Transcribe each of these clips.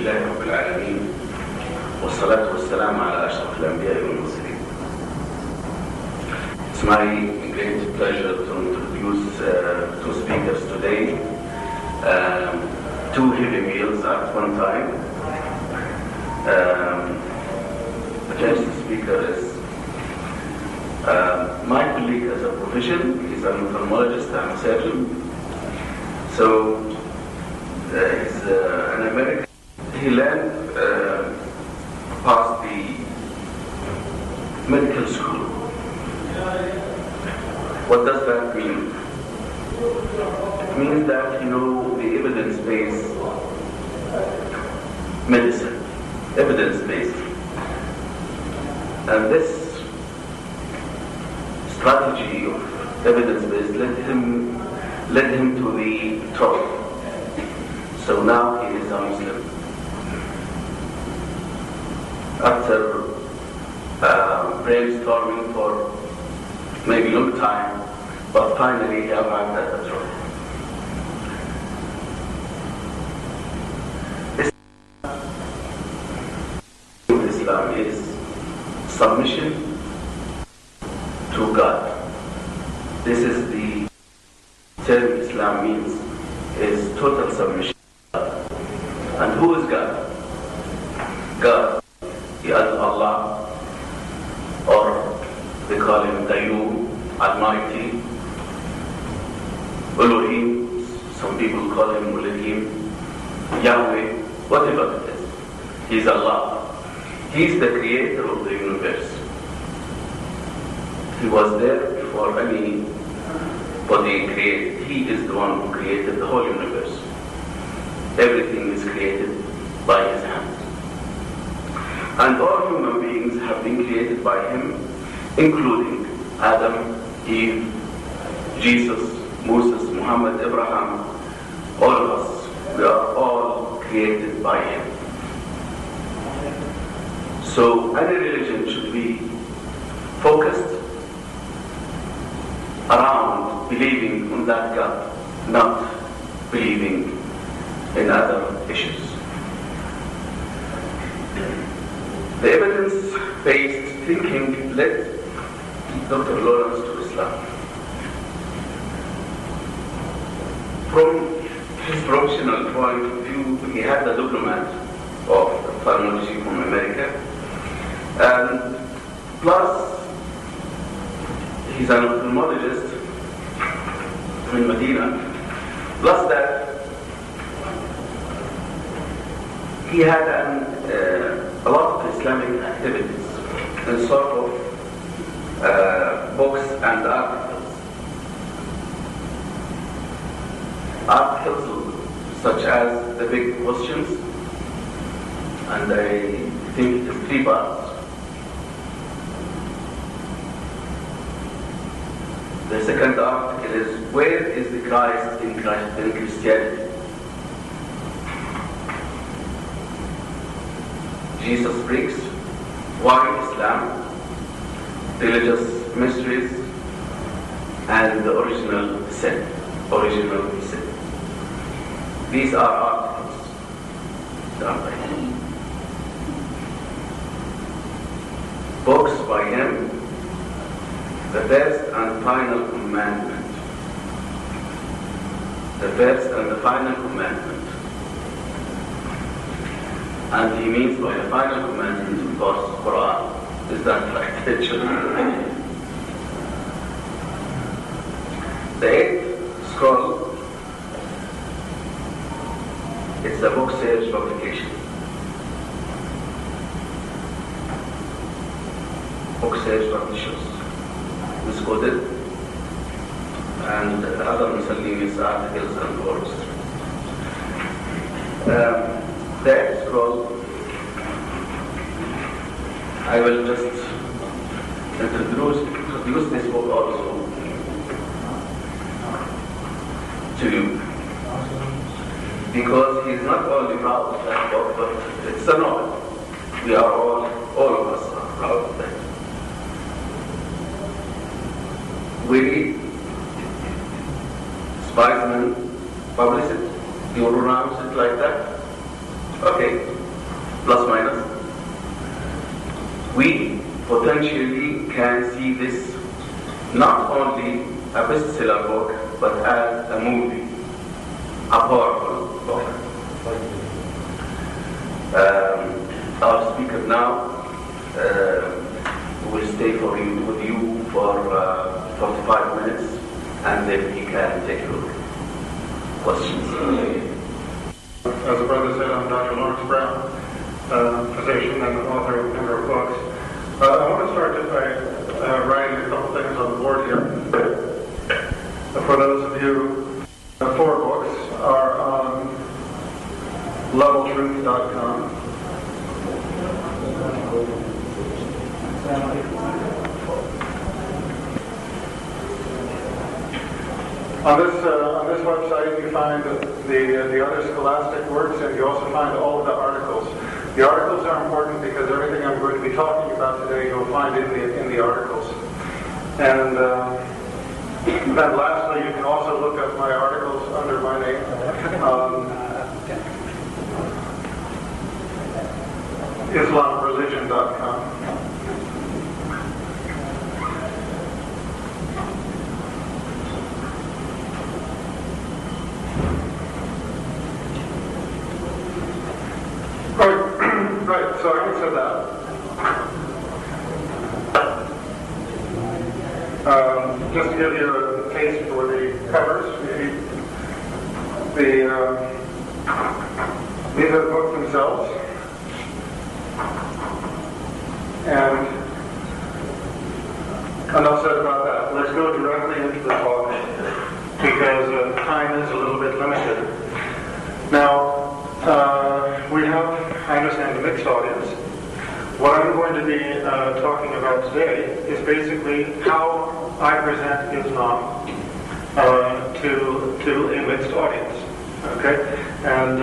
لله رب العالمين والصلاة والسلام على أشرف الأنبياء والمرسلين. It's my great pleasure to introduce two speakers today, two heavy meals at one time. The first speaker is my colleague as a profession. He's an ophthalmologist and a surgeon. So he's an American. He learned past the medical school. What does that mean? It means that you know the evidence-based medicine, evidence-based, and this strategy of evidence-based led him to the top. So now he is a Muslim. After brainstorming for maybe a long time, but finally he arrived at the truth. Islam is submission to God. This is the term Islam means, is total submission to God. And who is God? God. He is Allah, or they call him Qayyum, Almighty, Elohim, some people call him Elohim, Yahweh, whatever it is. He is Allah. He is the creator of the universe. He was there before anybody created. He is the one who created the whole universe. Everything is created by his hand. And all human beings have been created by him, including Adam, Eve, Jesus, Moses, Muhammad, Abraham, all of us. We are all created by him. So any religion should be focused around believing on that God, not believing in other issues. The evidence-based thinking led Dr. Lawrence to Islam. From his professional point of view, he had a diploma of ophthalmology from America, and plus he's an ophthalmologist in Medina, plus that he had a lot of Islamic activities and sort of books and articles. Articles such as The Big Questions, and I think it is 3 parts. The second article is Where is the Christ in Christianity? Jesus Breaks, Why Islam, Religious Mysteries, and the Original Sin. These are articles done by him. Books by him, The First and Final Commandment. The First and the Final Commandment. And he means by the final commandment, of course, Quran. Is that right? The 8th scroll, it's the book Sage publication. Book Sage publishers. Misquoted. And the other miscellaneous articles and works. That scroll, I will just introduce this book also to you, because he is not only proud of that book, but it's a novel. We are all of us are proud of that. We read Spiceman publish it, you pronounce it like that. Okay. plus minus, we potentially can see this not only a bestseller book, but as a movie, a powerful book. Our speaker now will stay with you for 45 minutes, and then he can take your questions. As the brother said, I'm Dr. Lawrence Brown, physician and author of a number of books. I want to start just by writing a couple things on the board here. For those of you, 4 books are on leveltruth.com. On this website, you find the other scholastic works, and you also find all of the articles. The articles are important because everything I'm going to be talking about today, you'll find in the articles. And then lastly, you can also look up my articles under my name. IslamReligion.com. Right, so having said that, just to give you a taste for the covers, these are the books themselves, and enough said about that. Let's go directly into the talk, because time is a little bit limited. Now, we have, I understand, a mixed audience. What I'm going to be talking about today is basically how I present Islam to a mixed audience. Okay, and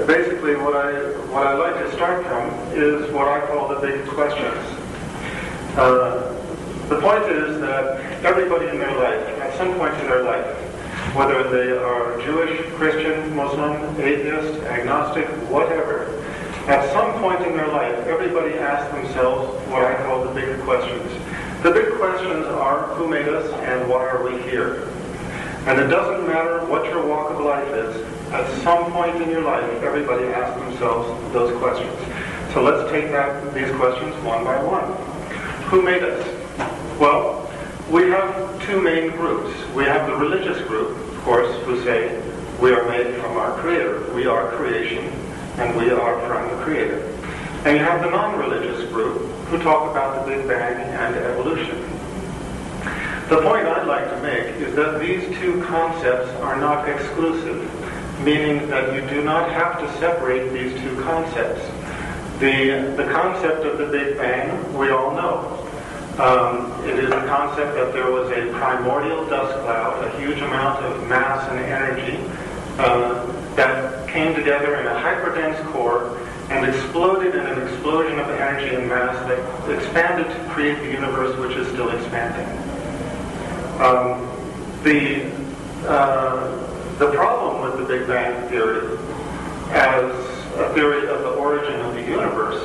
basically what I like to start from is what I call the big questions. The point is that everybody in their life, at some point in their life, whether they are Jewish, Christian, Muslim, atheist, agnostic, whatever, at some point in their life, everybody asks themselves what I call the big questions. The big questions are, who made us and why are we here? And it doesn't matter what your walk of life is, at some point in your life, everybody asks themselves those questions. So let's take these questions one by one. Who made us? Well, we have 2 main groups. We have the religious group, of course, who say we are made from our Creator. We are creation, and we are from the Creator. And you have the non-religious group who talk about the Big Bang and evolution. The point I'd like to make is that these 2 concepts are not exclusive, meaning that you do not have to separate these 2 concepts. The concept of the Big Bang, we all know. It is the concept that there was a primordial dust cloud, a huge amount of mass and energy that came together in a hyperdense core and exploded in an explosion of energy and mass that expanded to create the universe, which is still expanding. The problem with the Big Bang theory as a theory of the origin of the universe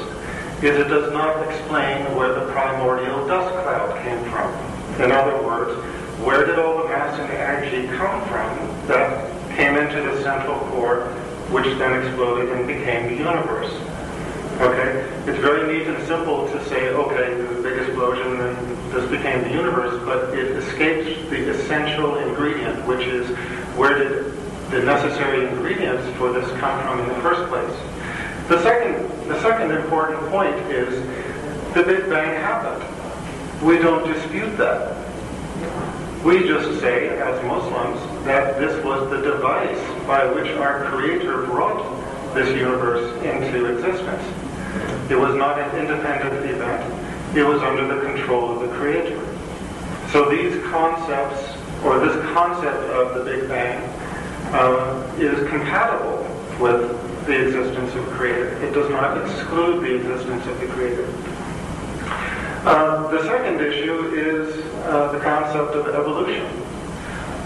is it does not explain where the primordial dust cloud came from. In other words, where did all the mass and energy come from that came into the central core, which then exploded and became the universe? Okay, it's very neat and simple to say, okay, there's a big explosion and this became the universe, but it escapes the essential ingredient, which is where did the necessary ingredients for this come from in the first place? The second important point is the Big Bang happened. We don't dispute that. We just say, as Muslims, that this was the device by which our Creator brought this universe into existence. It was not an independent event. It was under the control of the Creator. So these concepts, or this concept of the Big Bang, is compatible with the existence of the Creator. It does not exclude the existence of the Creator. The second issue is the concept of evolution.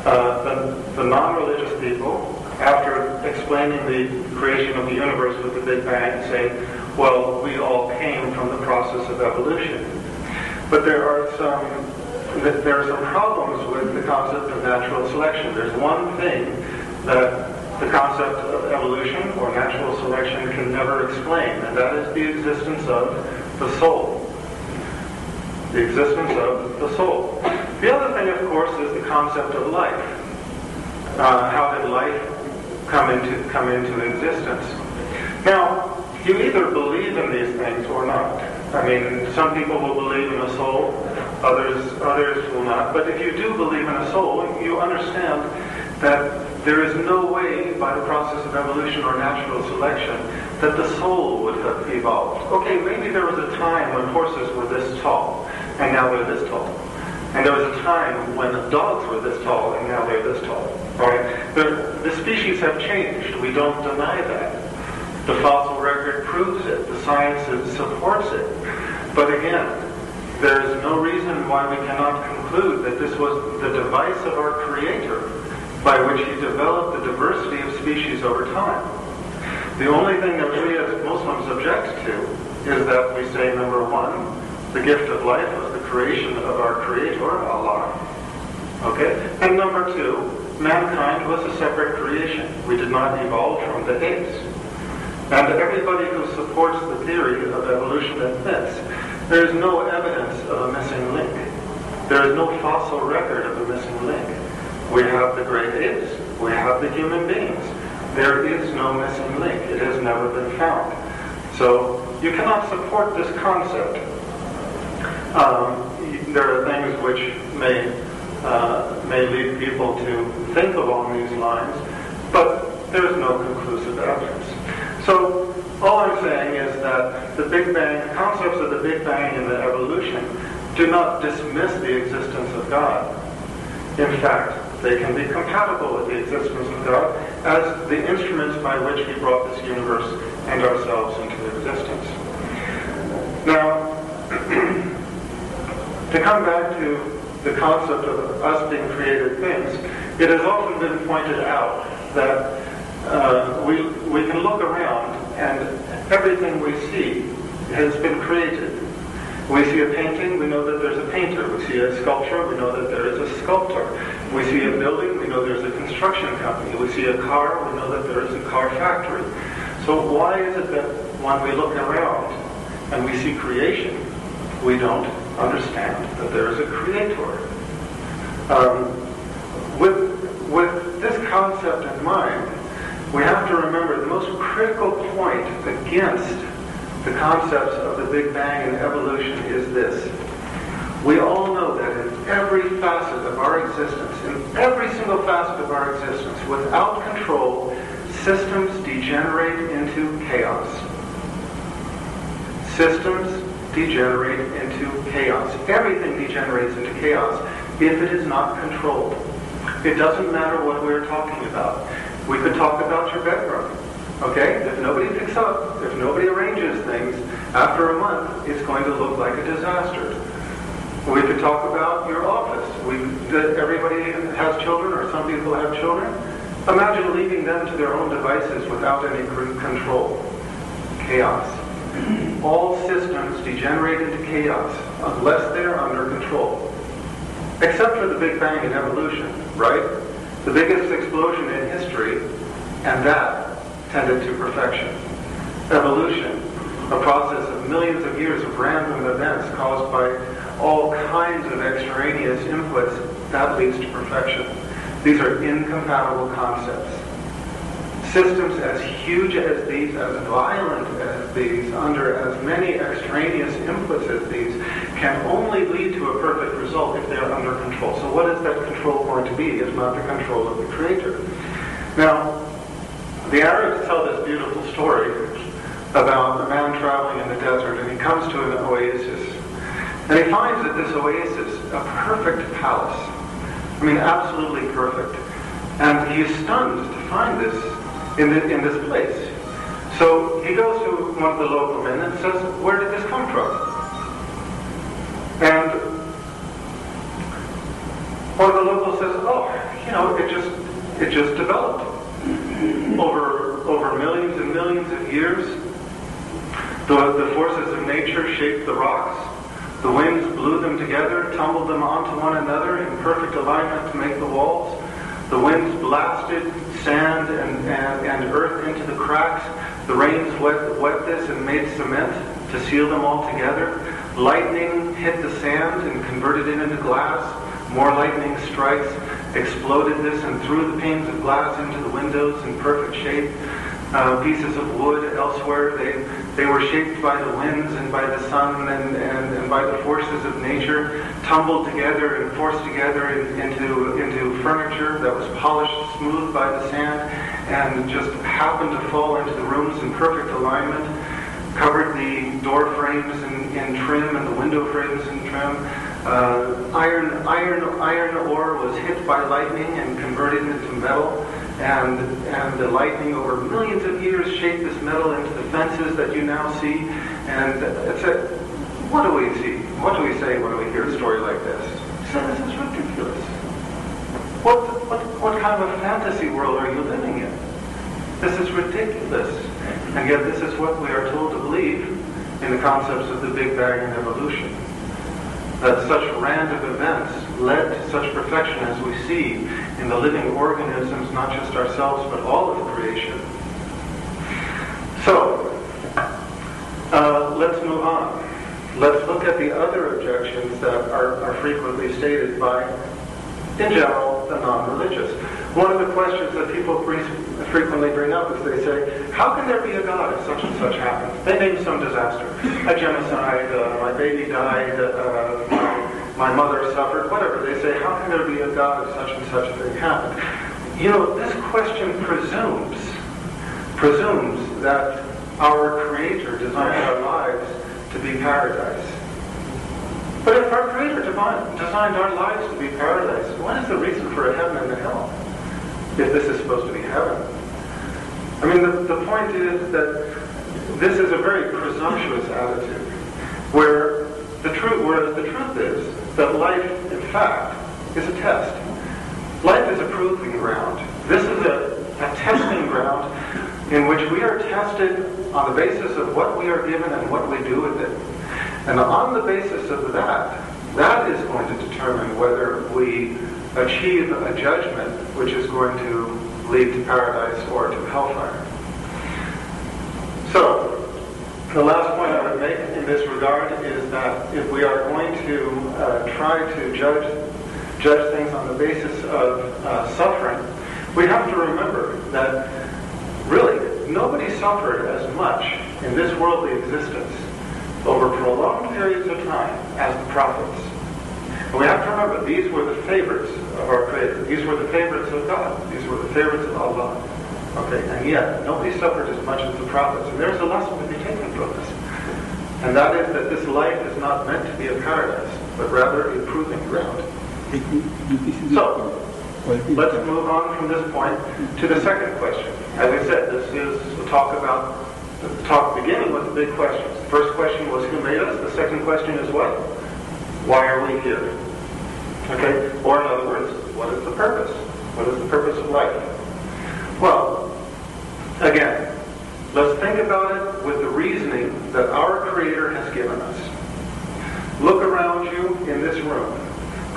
The non-religious people after explaining the creation of the universe with the Big Bang, saying, well, we all came from the process of evolution. But there are some problems with the concept of natural selection. There's one thing that the concept of evolution or natural selection can never explain, and that is the existence of the soul. The existence of the soul. The other thing, of course, is the concept of life. How did life come into existence? Now, you either believe in these things or not. I mean, some people will believe in a soul, others will not. But if you do believe in a soul, you understand that there is no way, by the process of evolution or natural selection, that the soul would have evolved. Okay, maybe there was a time when horses were this tall, and now they're this tall. And there was a time when dogs were this tall, and now they're this tall. Right? The species have changed. We don't deny that. The fossil record proves it. The science supports it. But again, there is no reason why we cannot conclude that this was the device of our Creator by which He developed the diversity of species over time. The only thing that we as Muslims object to is that we say, number one, the gift of life was the creation of our Creator, Allah. Okay? And number two, mankind was a separate creation. We did not evolve from the apes. And everybody who supports the theory of evolution admits there is no evidence of a missing link. There is no fossil record of a missing link. We have the great apes. We have the human beings. There is no missing link. It has never been found. So you cannot support this concept. There are things which may lead people to think along these lines, but there is no conclusive evidence. So all I'm saying is that the Big Bang, concepts of the Big Bang and the evolution do not dismiss the existence of God. In fact, they can be compatible with the existence of God as the instruments by which He brought this universe and ourselves into existence. Now, to come back to the concept of us being created things, it has often been pointed out that we can look around and everything we see has been created. We see a painting, we know that there's a painter. We see a sculpture, we know that there is a sculptor. We see a building, we know there's a construction company. We see a car, we know that there is a car factory. So why is it that when we look around and we see creation, we don't understand that there is a creator? With this concept in mind, we have to remember the most critical point against the concepts of the Big Bang and evolution is this. We all know that in every facet of our existence, in every single facet of our existence, without control, systems degenerate into chaos. Systems degenerate into chaos. Everything degenerates into chaos if it is not controlled. It doesn't matter what we're talking about. We could talk about your bedroom. Okay? If nobody picks up, if nobody arranges things, after a month, it's going to look like a disaster. We could talk about your office. Everybody has children, or some people have children. Imagine leaving them to their own devices without any control. Chaos. All systems degenerate into chaos unless they're under control. Except for the Big Bang and evolution, right? The biggest explosion in history, and that tended to perfection. Evolution, a process of millions of years of random events caused by all kinds of extraneous inputs, that leads to perfection. These are incompatible concepts. Systems as huge as these, as violent as these, under as many extraneous inputs as these, can only lead to a perfect result if they're under control. So what is that control going to be if not the control of the Creator? Now, the Arabs tell this beautiful story about a man traveling in the desert, and he comes to an oasis. And he finds at this oasis a perfect palace. I mean, absolutely perfect. And he's stunned to find this in this place. So he goes to one of the local men and says, "Where did this come from?" And one of the locals says, "Oh, it just developed." over millions and millions of years, the forces of nature shaped the rocks. The winds blew them together, tumbled them onto one another in perfect alignment to make the walls. The winds blasted sand and earth into the cracks. The rains wet this and made cement to seal them all together. Lightning hit the sand and converted it into glass. More lightning strikes exploded this and threw the panes of glass into the windows in perfect shape. Pieces of wood elsewhere, they were shaped by the winds and by the sun and by the forces of nature, tumbled together and forced together into furniture that was polished smooth by the sand and just happened to fall into the rooms in perfect alignment, covered the door frames in trim and the window frames in trim. Iron ore was hit by lightning and converted into metal. And the lightning over millions of years shaped this metal into the fences that you now see. And what do we see? What do we say when we hear a story like this? We say, this is ridiculous. What kind of a fantasy world are you living in? This is ridiculous. And yet this is what we are told to believe in the concepts of the Big Bang and evolution. That such random events led to such perfection as we see in the living organisms, not just ourselves, but all of creation. So, let's move on. Let's look at the other objections that are frequently stated by, in general, the non-religious. One of the questions that people frequently bring up is they say, how can there be a God if such and such happened? They name some disaster. A genocide, my baby died, my mother suffered, whatever. They say, how can there be a God if such and such a thing happened? You know, this question presumes that our Creator designed our lives to be paradise. But if our Creator designed our lives to be paradise, what is the reason for a heaven and a hell? If this is supposed to be heaven. I mean, the point is that this is a very presumptuous attitude, whereas the truth is that life, in fact, is a test. Life is a proving ground. This is a testing ground in which we are tested on the basis of what we are given and what we do with it. And on the basis of that is going to determine whether we achieve a judgment which is going to lead to paradise or to hellfire. So, the last point I would make in this regard is that if we are going to try to judge things on the basis of suffering, we have to remember that really nobody suffered as much in this worldly existence over prolonged periods of time as the prophets. And we have to remember, these were the favorites of our Creator. These were the favorites of God. These were the favorites of Allah. Okay, and yet, nobody suffered as much as the prophets. And there's a lesson to be taken from this. And that is that this life is not meant to be a paradise, but rather a proving ground. So, let's move on from this point to the second question. As I said, this is a talk beginning with the big questions. The first question was, who made us? The second question is what? Why are we here? Okay? Or in other words, what is the purpose? What is the purpose of life? Well, again, let's think about it with the reasoning that our Creator has given us. Look around you in this room.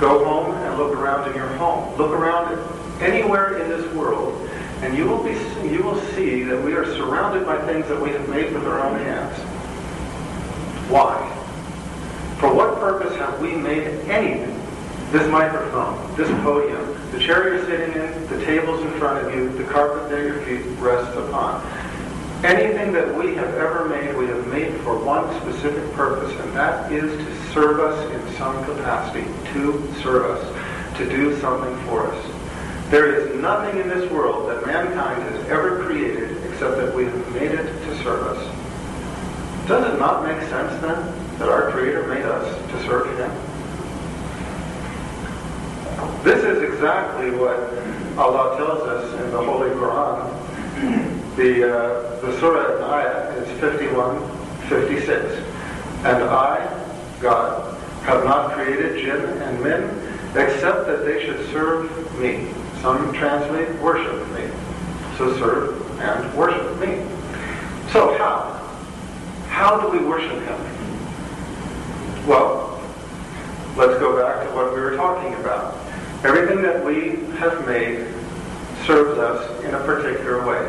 Go home and look around in your home. Look around anywhere in this world, and you will see that we are surrounded by things that we have made with our own hands. Why? For what purpose have we made anything? This microphone, this podium, the chair you're sitting in, the tables in front of you, the carpet that your feet rest upon. Anything that we have ever made, we have made for one specific purpose, and that is to serve us in some capacity, to serve us, to do something for us. There is nothing in this world that mankind has ever created except that we have made it to serve us. Does it not make sense then that our Creator made us to serve Him? This is exactly what Allah tells us in the Holy Quran. The surah ayah is 51:56. And I, God, have not created jinn and men except that they should serve me. Some translate worship me. to serve and worship me. So how? How do we worship him? Well, let's go back to what we were talking about. Everything that we have made serves us in a particular way.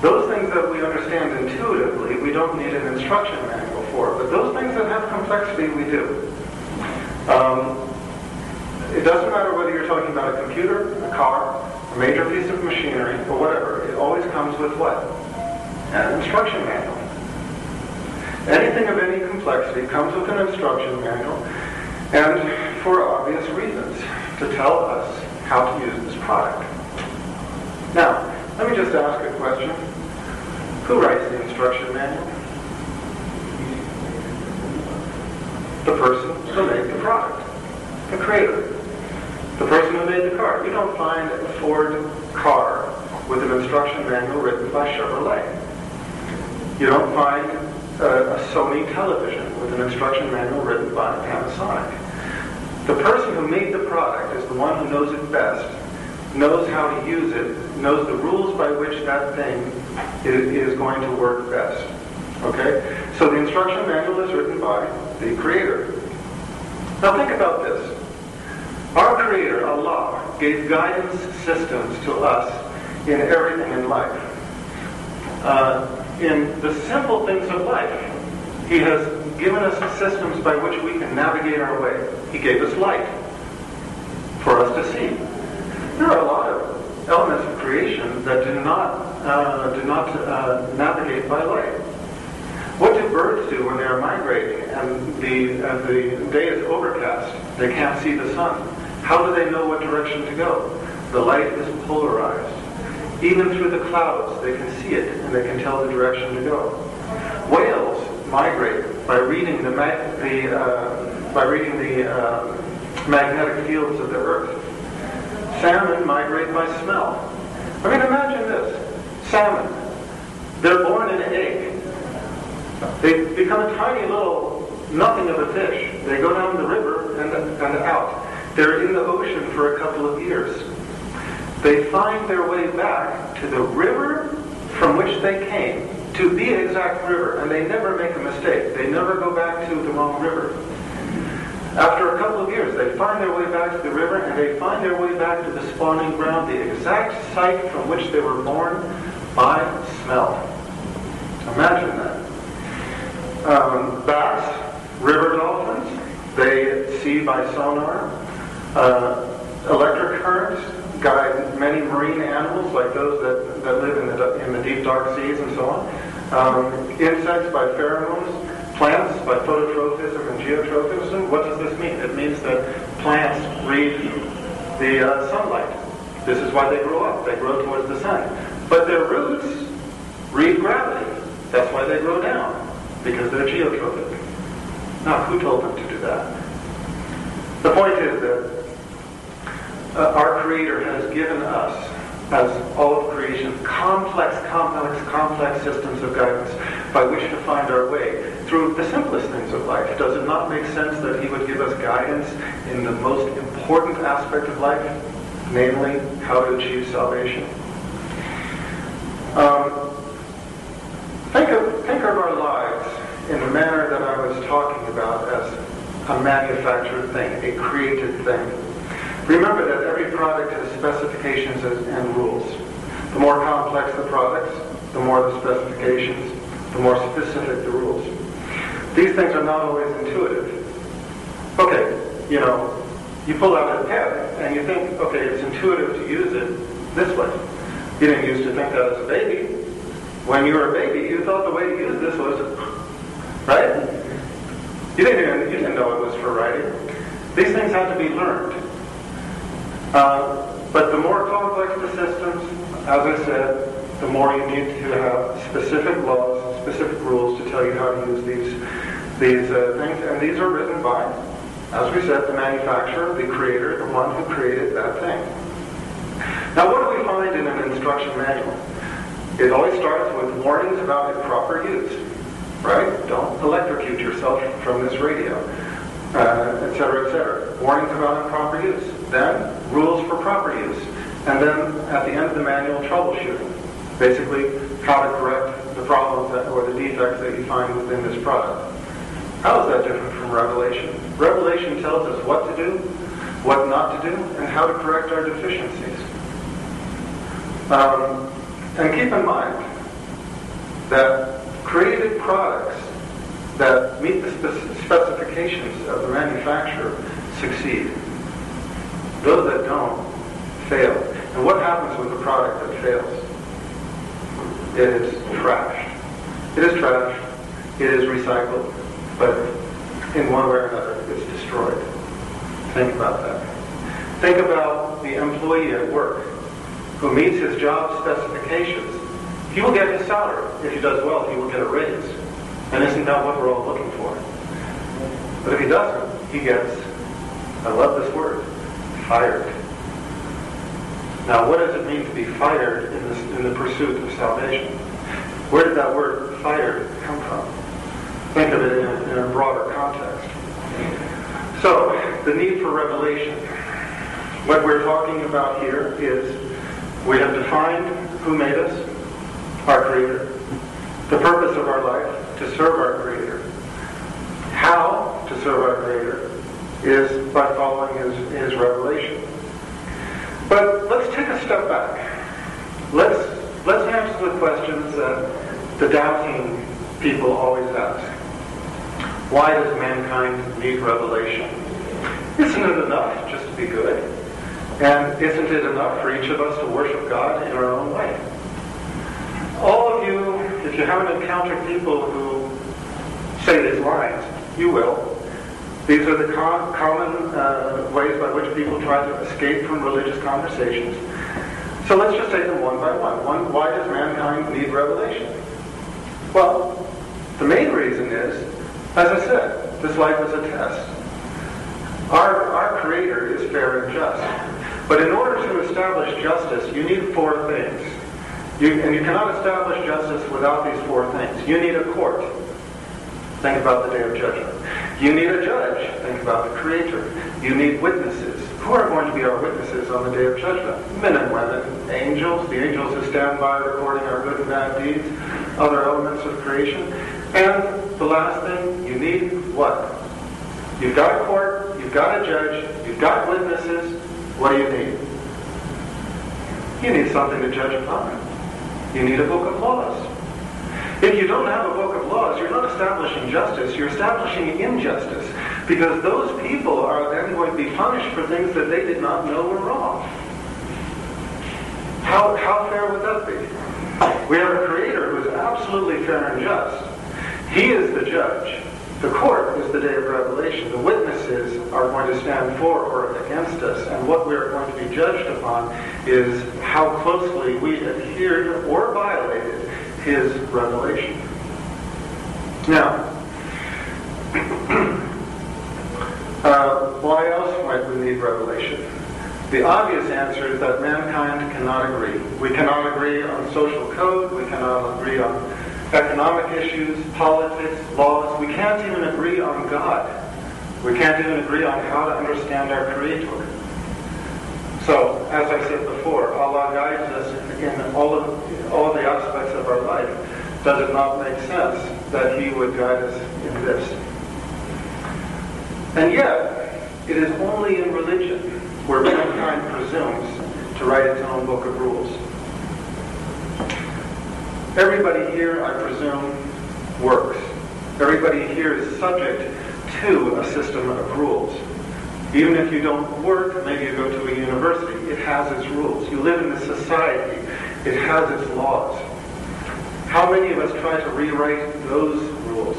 Those things that we understand intuitively, we don't need an instruction manual for, but those things that have complexity, we do. It doesn't matter whether you're talking about a computer, a car, a major piece of machinery, or whatever. It always comes with what? An instruction manual. Anything of any complexity comes with an instruction manual, and for obvious reasons, to tell us how to use this product. Now, let me just ask a question. Who writes the instruction manual? The person who made the product, the creator. The person who made the car. You don't find a Ford car with an instruction manual written by Chevrolet. You don't find a Sony television with an instruction manual written by Panasonic. The person who made the product is the one who knows it best, knows how to use it, knows the rules by which that thing is going to work best. Okay? So the instruction manual is written by the creator. Now think about this. Our creator, Allah, gave guidance systems to us in everything in life. In the simple things of life, he has given us systems by which we can navigate our way. He gave us light for us to see. There are a lot of elements of creation that do not navigate by light. What do birds do when they are migrating and the day is overcast? They can't see the sun. How do they know what direction to go? The light is polarized. Even through the clouds, they can see it and they can tell the direction to go. Whales migrate by reading the magnetic fields of the earth. Salmon migrate by smell. I mean, imagine this. Salmon. They're born in an egg. They become a tiny little nothing of a fish. They go down the river and out. They're in the ocean for a couple of years. They find their way back to the river from which they came, to the exact river, and they never make a mistake. They never go back to the wrong river. After a couple of years, they find their way back to the river, and they find their way back to the spawning ground, the exact site from which they were born, by smell. Imagine that. Bats, river dolphins, they see by sonar. Electric currents guide many marine animals, like those that live in the deep, dark seas and so on. Insects by pheromones. Plants by phototropism and geotropism. What does this mean? It means that plants read the sunlight. This is why they grow up. They grow towards the sun. But their roots read gravity. That's why they grow down, because they're geotrophic. Now, who told them to do that? The point is that our Creator has given us, as all of creation, complex systems of guidance by which to find our way through the simplest things of life. Does it not make sense that He would give us guidance in the most important aspect of life, namely how to achieve salvation? Think of our lives in the manner that I was talking about as a manufactured thing, a created thing. Remember that every product has specifications and rules. The more complex the products, the more the specifications, the more specific the rules. These things are not always intuitive. Okay, you pull out a pen and you think, okay, it's intuitive to use it this way. You didn't used to think that as a baby. When you were a baby, you thought the way to use this was, right? You didn't know it was for writing. These things had to be learned. But the more complex the systems, as I said, the more you need to have specific laws, specific rules to tell you how to use these things. And these are written by, as we said, the manufacturer, the creator, the one who created that thing. Now, what do we find in an instruction manual? It always starts with warnings about improper use, right? Don't electrocute yourself from this radio, etc., etc. Warnings about improper use. Then, rules for proper use. And then at the end of the manual, troubleshooting. Basically, how to correct the problems or the defects that you find within this product. How is that different from Revelation? Revelation tells us what to do, what not to do, and how to correct our deficiencies. And keep in mind that created products that meet the specifications of the manufacturer succeed. Those that don't fail. And what happens with a product that fails? It is trashed. It is trashed. It is recycled. But in one way or another, it's destroyed. Think about that. Think about the employee at work who meets his job specifications. He will get his salary. If he does well, he will get a raise. And isn't that what we're all looking for? But if he doesn't, he gets, I love this word, fired. Now, what does it mean to be fired in the pursuit of salvation? Where did that word fired come from? Think of it in a broader context. So, the need for revelation. What we're talking about here is we have defined who made us, our Creator, the purpose of our life, to serve our Creator. How to serve our Creator is by following His revelation. But let's take a step back. Let's answer the questions that the doubting people always ask. Why does mankind need revelation? Isn't it enough just to be good? And isn't it enough for each of us to worship God in our own way? All of you, if you haven't encountered people who say these lines, you will. These are the common ways by which people try to escape from religious conversations. So let's just take them one by one. Why does mankind need revelation? Well, the main reason is, as I said, this life is a test. Our Creator is fair and just. But in order to establish justice, you need four things. And you cannot establish justice without these four things. You need a court. Think about the day of judgment. You need a judge. Think about the Creator. You need witnesses. Who are going to be our witnesses on the day of judgment? Men and women, angels, the angels who stand by recording our good and bad deeds, other elements of creation. And the last thing, you need what? You've got a court, you've got a judge, you've got witnesses. What do you need? You need something to judge upon. You need a book of laws. If you don't have a book of laws, you're not establishing justice, you're establishing injustice. Because those people are then going to be punished for things that they did not know were wrong. How fair would that be? We have a Creator who is absolutely fair and just. He is the judge. The court is the day of revelation. The witnesses are going to stand for or against us. And what we are going to be judged upon is how closely we adhered or violated His revelation. Now, why else might we need revelation? The obvious answer is that mankind cannot agree. We cannot agree on social code. We cannot agree on economic issues, politics, laws. We can't even agree on God. We can't even agree on how to understand our Creator. So, as I said before, Allah guides us in all of the aspects of our life. Does it not make sense that He would guide us in this? And yet, it is only in religion where mankind presumes to write its own book of rules. Everybody here, I presume, works. Everybody here is subject to a system of rules. Even if you don't work, maybe you go to a university, it has its rules. You live in a society, it has its laws. How many of us try to rewrite those rules?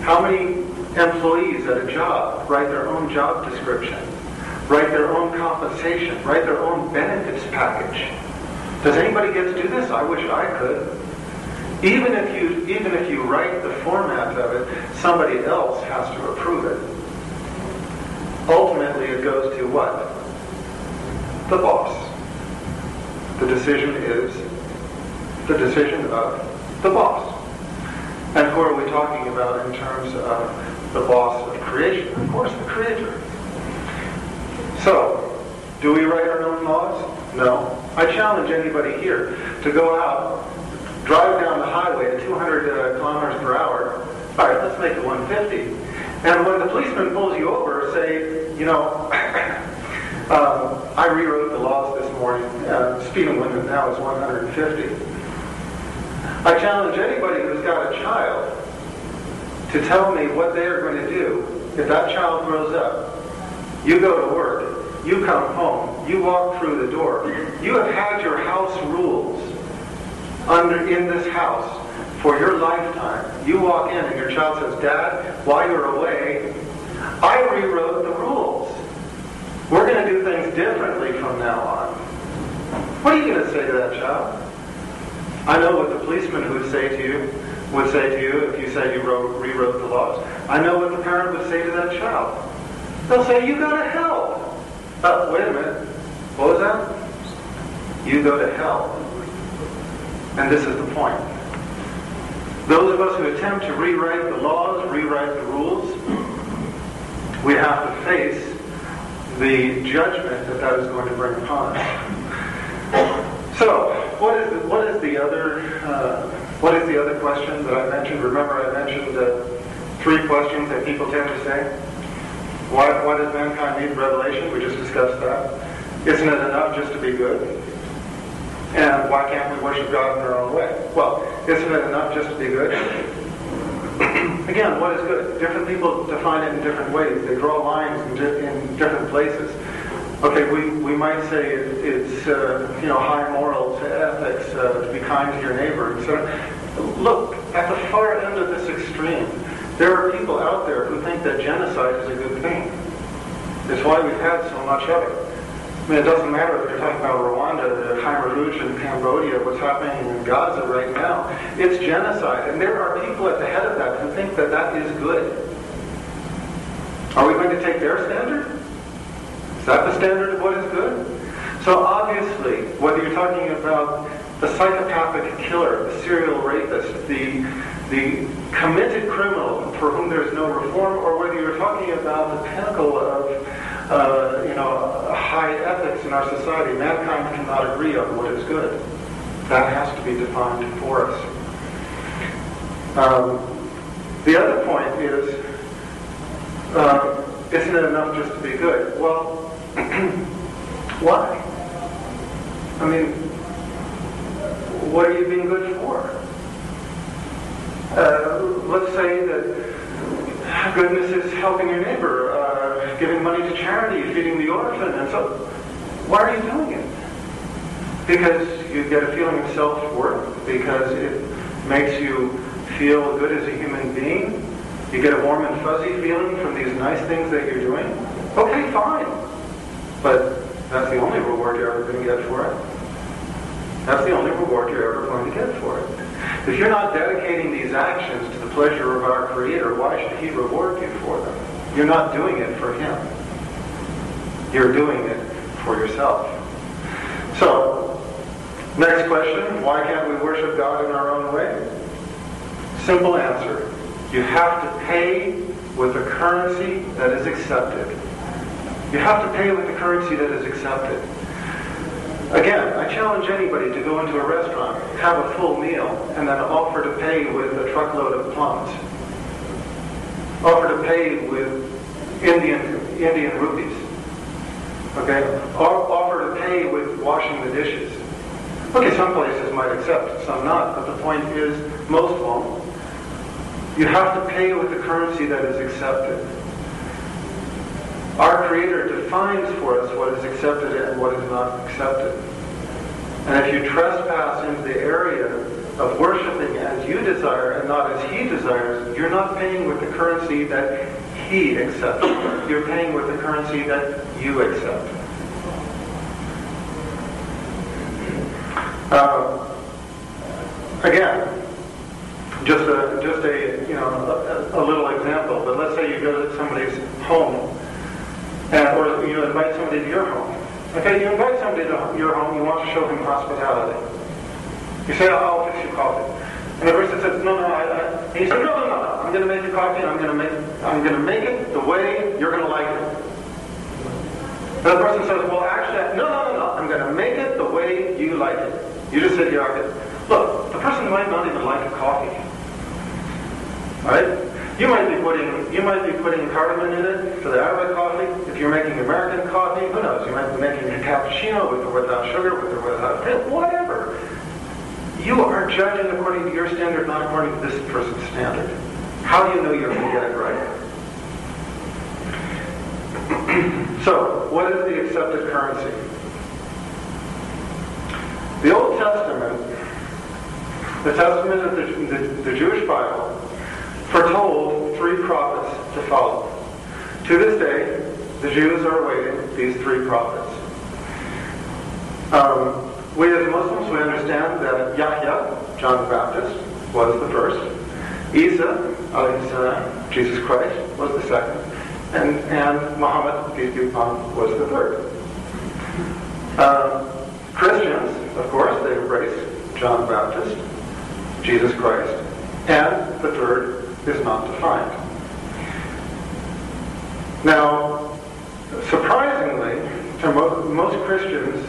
How many employees at a job write their own job description, write their own compensation, write their own benefits package? Does anybody get to do this? I wish I could. Even if you write the format of it, somebody else has to approve it. Ultimately, it goes to what? The boss. The decision is the decision of the boss. And who are we talking about in terms of the boss of creation? Of course, the Creator. So, Do we write our own laws? No. I challenge anybody here to go out, drive down the highway at 200 kilometers per hour. All right, let's make it 150. And when the policeman pulls you over, say, you know, I rewrote the laws this morning. Speeding limit now is 150. I challenge anybody who's got a child to tell me what they are going to do if that child grows up. You go to work. You come home, you walk through the door. You have had your house rules in this house for your lifetime. You walk in and your child says, Dad, while you're away, I rewrote the rules. We're going to do things differently from now on. What are you going to say to that child? I know what the policeman would say to you if you said you rewrote the laws. I know what the parent would say to that child. They'll say, you go to hell. Wait a minute. What was that? You go to hell. And this is the point. Those of us who attempt to rewrite the laws, rewrite the rules, we have to face the judgment that is going to bring upon us. So, what is the other question that I mentioned? Remember, I mentioned 3 questions that people tend to say. Why does mankind need revelation? We just discussed that. Isn't it enough just to be good? And why can't we worship God in our own way? Well, isn't it enough just to be good? Again, what is good? Different people define it in different ways. They draw lines in different places. Okay, we might say it's high morals, ethics, to be kind to your neighbor, etc. Look, at the far end of this extreme, there are people out there who think that genocide is a good thing. It's why we've had so much of it. I mean, it doesn't matter if you're talking about Rwanda, the Khmer Rouge in Cambodia, what's happening in Gaza right now. It's genocide. And there are people at the head of that who think that that is good. Are we going to take their standard? Is that the standard of what is good? So obviously, whether you're talking about the psychopathic killer, the serial rapist, the committed criminal for whom there's no reform, or whether you're talking about the pinnacle of high ethics in our society, mankind cannot agree on what is good. That has to be defined for us. The other point is, isn't it enough just to be good? Well, why? I mean, what are you being good for? Let's say that goodness is helping your neighbor, giving money to charity, feeding the orphan, and so why are you doing it? Because you get a feeling of self-worth, because it makes you feel good as a human being. You get a warm and fuzzy feeling from these nice things that you're doing. Okay, fine. But that's the only reward you're ever going to get for it. That's the only reward you're ever going to get for it. If you're not dedicating these actions to the pleasure of our Creator, why should He reward you for them? You're not doing it for Him. You're doing it for yourself. So, next question, why can't we worship God in our own way? Simple answer. You have to pay with a currency that is accepted. You have to pay with the currency that is accepted. Again, I challenge anybody to go into a restaurant, have a full meal, and then offer to pay with a truckload of plums. Offer to pay with Indian rupees. Okay? Offer to pay with washing the dishes. Okay, some places might accept, some not, but the point is, most won't. You have to pay with the currency that is accepted. Our Creator defines for us what is accepted and what is not accepted. And if you trespass into the area of worshiping as you desire and not as He desires, you're not paying with the currency that He accepts. You're paying with the currency that you accept. Again, just a little example. But let's say you go to somebody's home. Or you invite somebody to your home. Okay, you invite somebody to your home, you want to show him hospitality. You say, I'll fix you coffee. And the person says, no, and you say, no, I'm going to make you coffee, and I'm going to make it the way you're going to like it. And the person says, well, actually, no, I'm going to make it the way you like it. You just said you like it. Look, the person might not even like a coffee. Right? You might be putting cardamom in it for the Arabic coffee. If you're making American coffee, who knows? You might be making a cappuccino with or without sugar, with or without cream, whatever. You are judging according to your standard, not according to this person's standard. How do you know you're going to get it right? So, what is the accepted currency? The Old Testament, the Testament of the Jewish Bible, foretold 3 prophets to follow. To this day, the Jews are awaiting these 3 prophets. We as Muslims, we understand that Yahya, John the Baptist, was the first. Isa, alayhi salam, Jesus Christ, was the second. And Muhammad, peace be upon him, was the third. Christians, of course, they embrace John the Baptist, Jesus Christ, and the third is not defined. Now, surprisingly, most Christians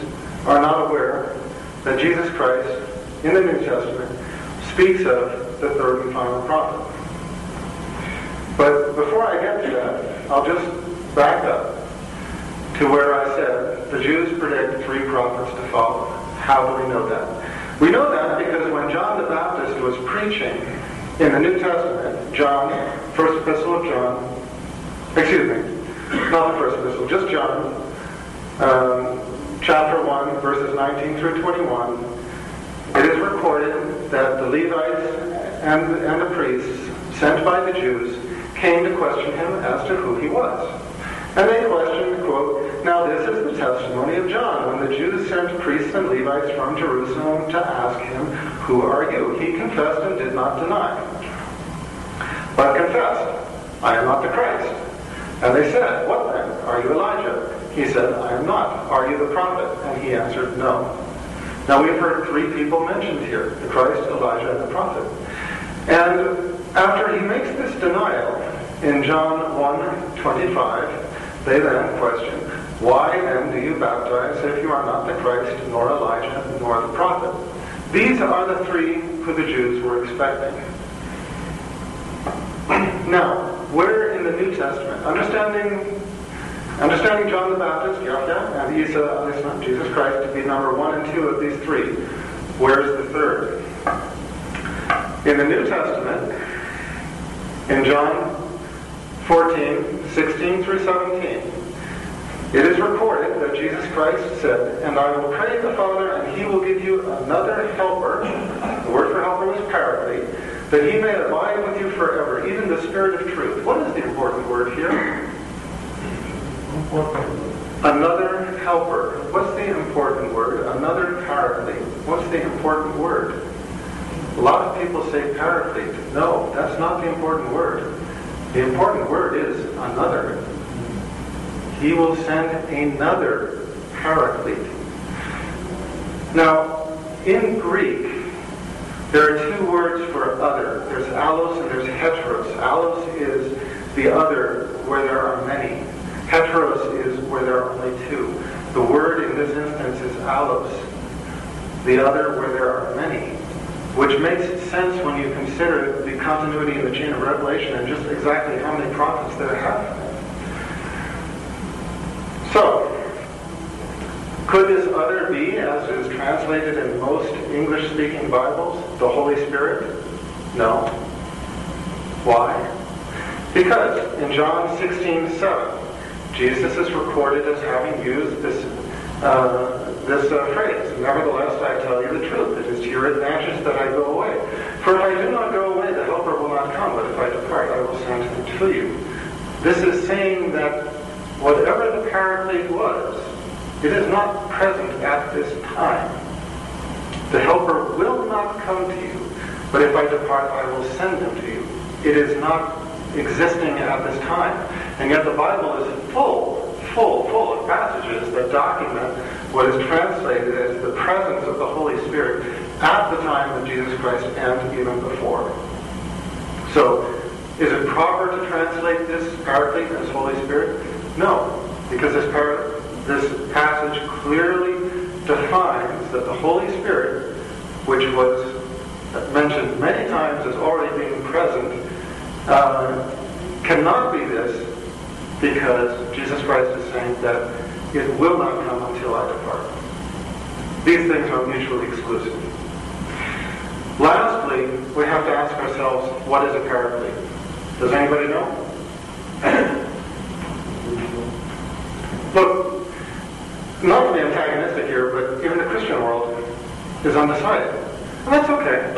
are not aware that Jesus Christ, in the New Testament, speaks of the third and final prophet. But before I get to that, I'll just back up to where I said the Jews predict 3 prophets to follow. How do we know that? We know that because when John the Baptist was preaching in the New Testament, first epistle of John, not the first epistle, just John, chapter 1, verses 19 through 21, it is recorded that the Levites and the priests sent by the Jews came to question him as to who he was. And they questioned, quote, "Now this is the testimony of John, when the Jews sent priests and Levites from Jerusalem to ask him, 'Who are you?' He confessed and did not deny, but confessed, 'I am not the Christ.' And they said, 'What then? Are you Elijah?' He said, 'I am not.' 'Are you the prophet?' And he answered, 'No.'" Now we've heard 3 people mentioned here, the Christ, Elijah, and the prophet. And after he makes this denial in John 1:25, they then question, "Why then do you baptize if you are not the Christ, nor Elijah, nor the prophet?" These are the 3 who the Jews were expecting. Now, where in the New Testament, understanding John the Baptist, Yahya, and Isa, Jesus Christ, to be number 1 and 2 of these 3, where's the third? In the New Testament, in John 14:16 through 17, it is recorded that Jesus Christ said, "And I will pray the Father, and he will give you another helper," the word for helper was paraclete, "that he may abide with you forever, even the Spirit of truth." What is the important word here? Another helper. What's the important word? Another paraclete. What's the important word? A lot of people say paraclete. No, that's not the important word. The important word is another. He will send another paraclete. Now, in Greek, there are 2 words for other. There's allos and there's heteros. Allos is the other where there are many. Heteros is where there are only 2. The word in this instance is allos, the other where there are many, which makes sense when you consider the continuity in the chain of Revelation and just exactly how many prophets there have. So, could this other be, as is translated in most English-speaking Bibles, the Holy Spirit? No. Why? Because in John 16:7, Jesus is recorded as having used this phrase, "Nevertheless, I tell you the truth. It is to your advantage that I go away. For if I do not go away, the Helper will not come. But if I depart, I will send him to you." This is saying that whatever the Paraclete was, it is not present at this time. The Helper will not come to you. But if I depart, I will send him to you. It is not existing at this time. And yet the Bible is full of passages that document what is translated as the presence of the Holy Spirit at the time of Jesus Christ and even before. So, is it proper to translate this Paraclete as Holy Spirit? No, because this this passage clearly defines that the Holy Spirit, which was mentioned many times as already being present, cannot be this, because Jesus Christ is saying that it will not come until I depart. These things are mutually exclusive. Lastly, we have to ask ourselves, what is a paraclete? Does anybody know? Look, not to be antagonistic here, but even the Christian world is undecided. And that's okay.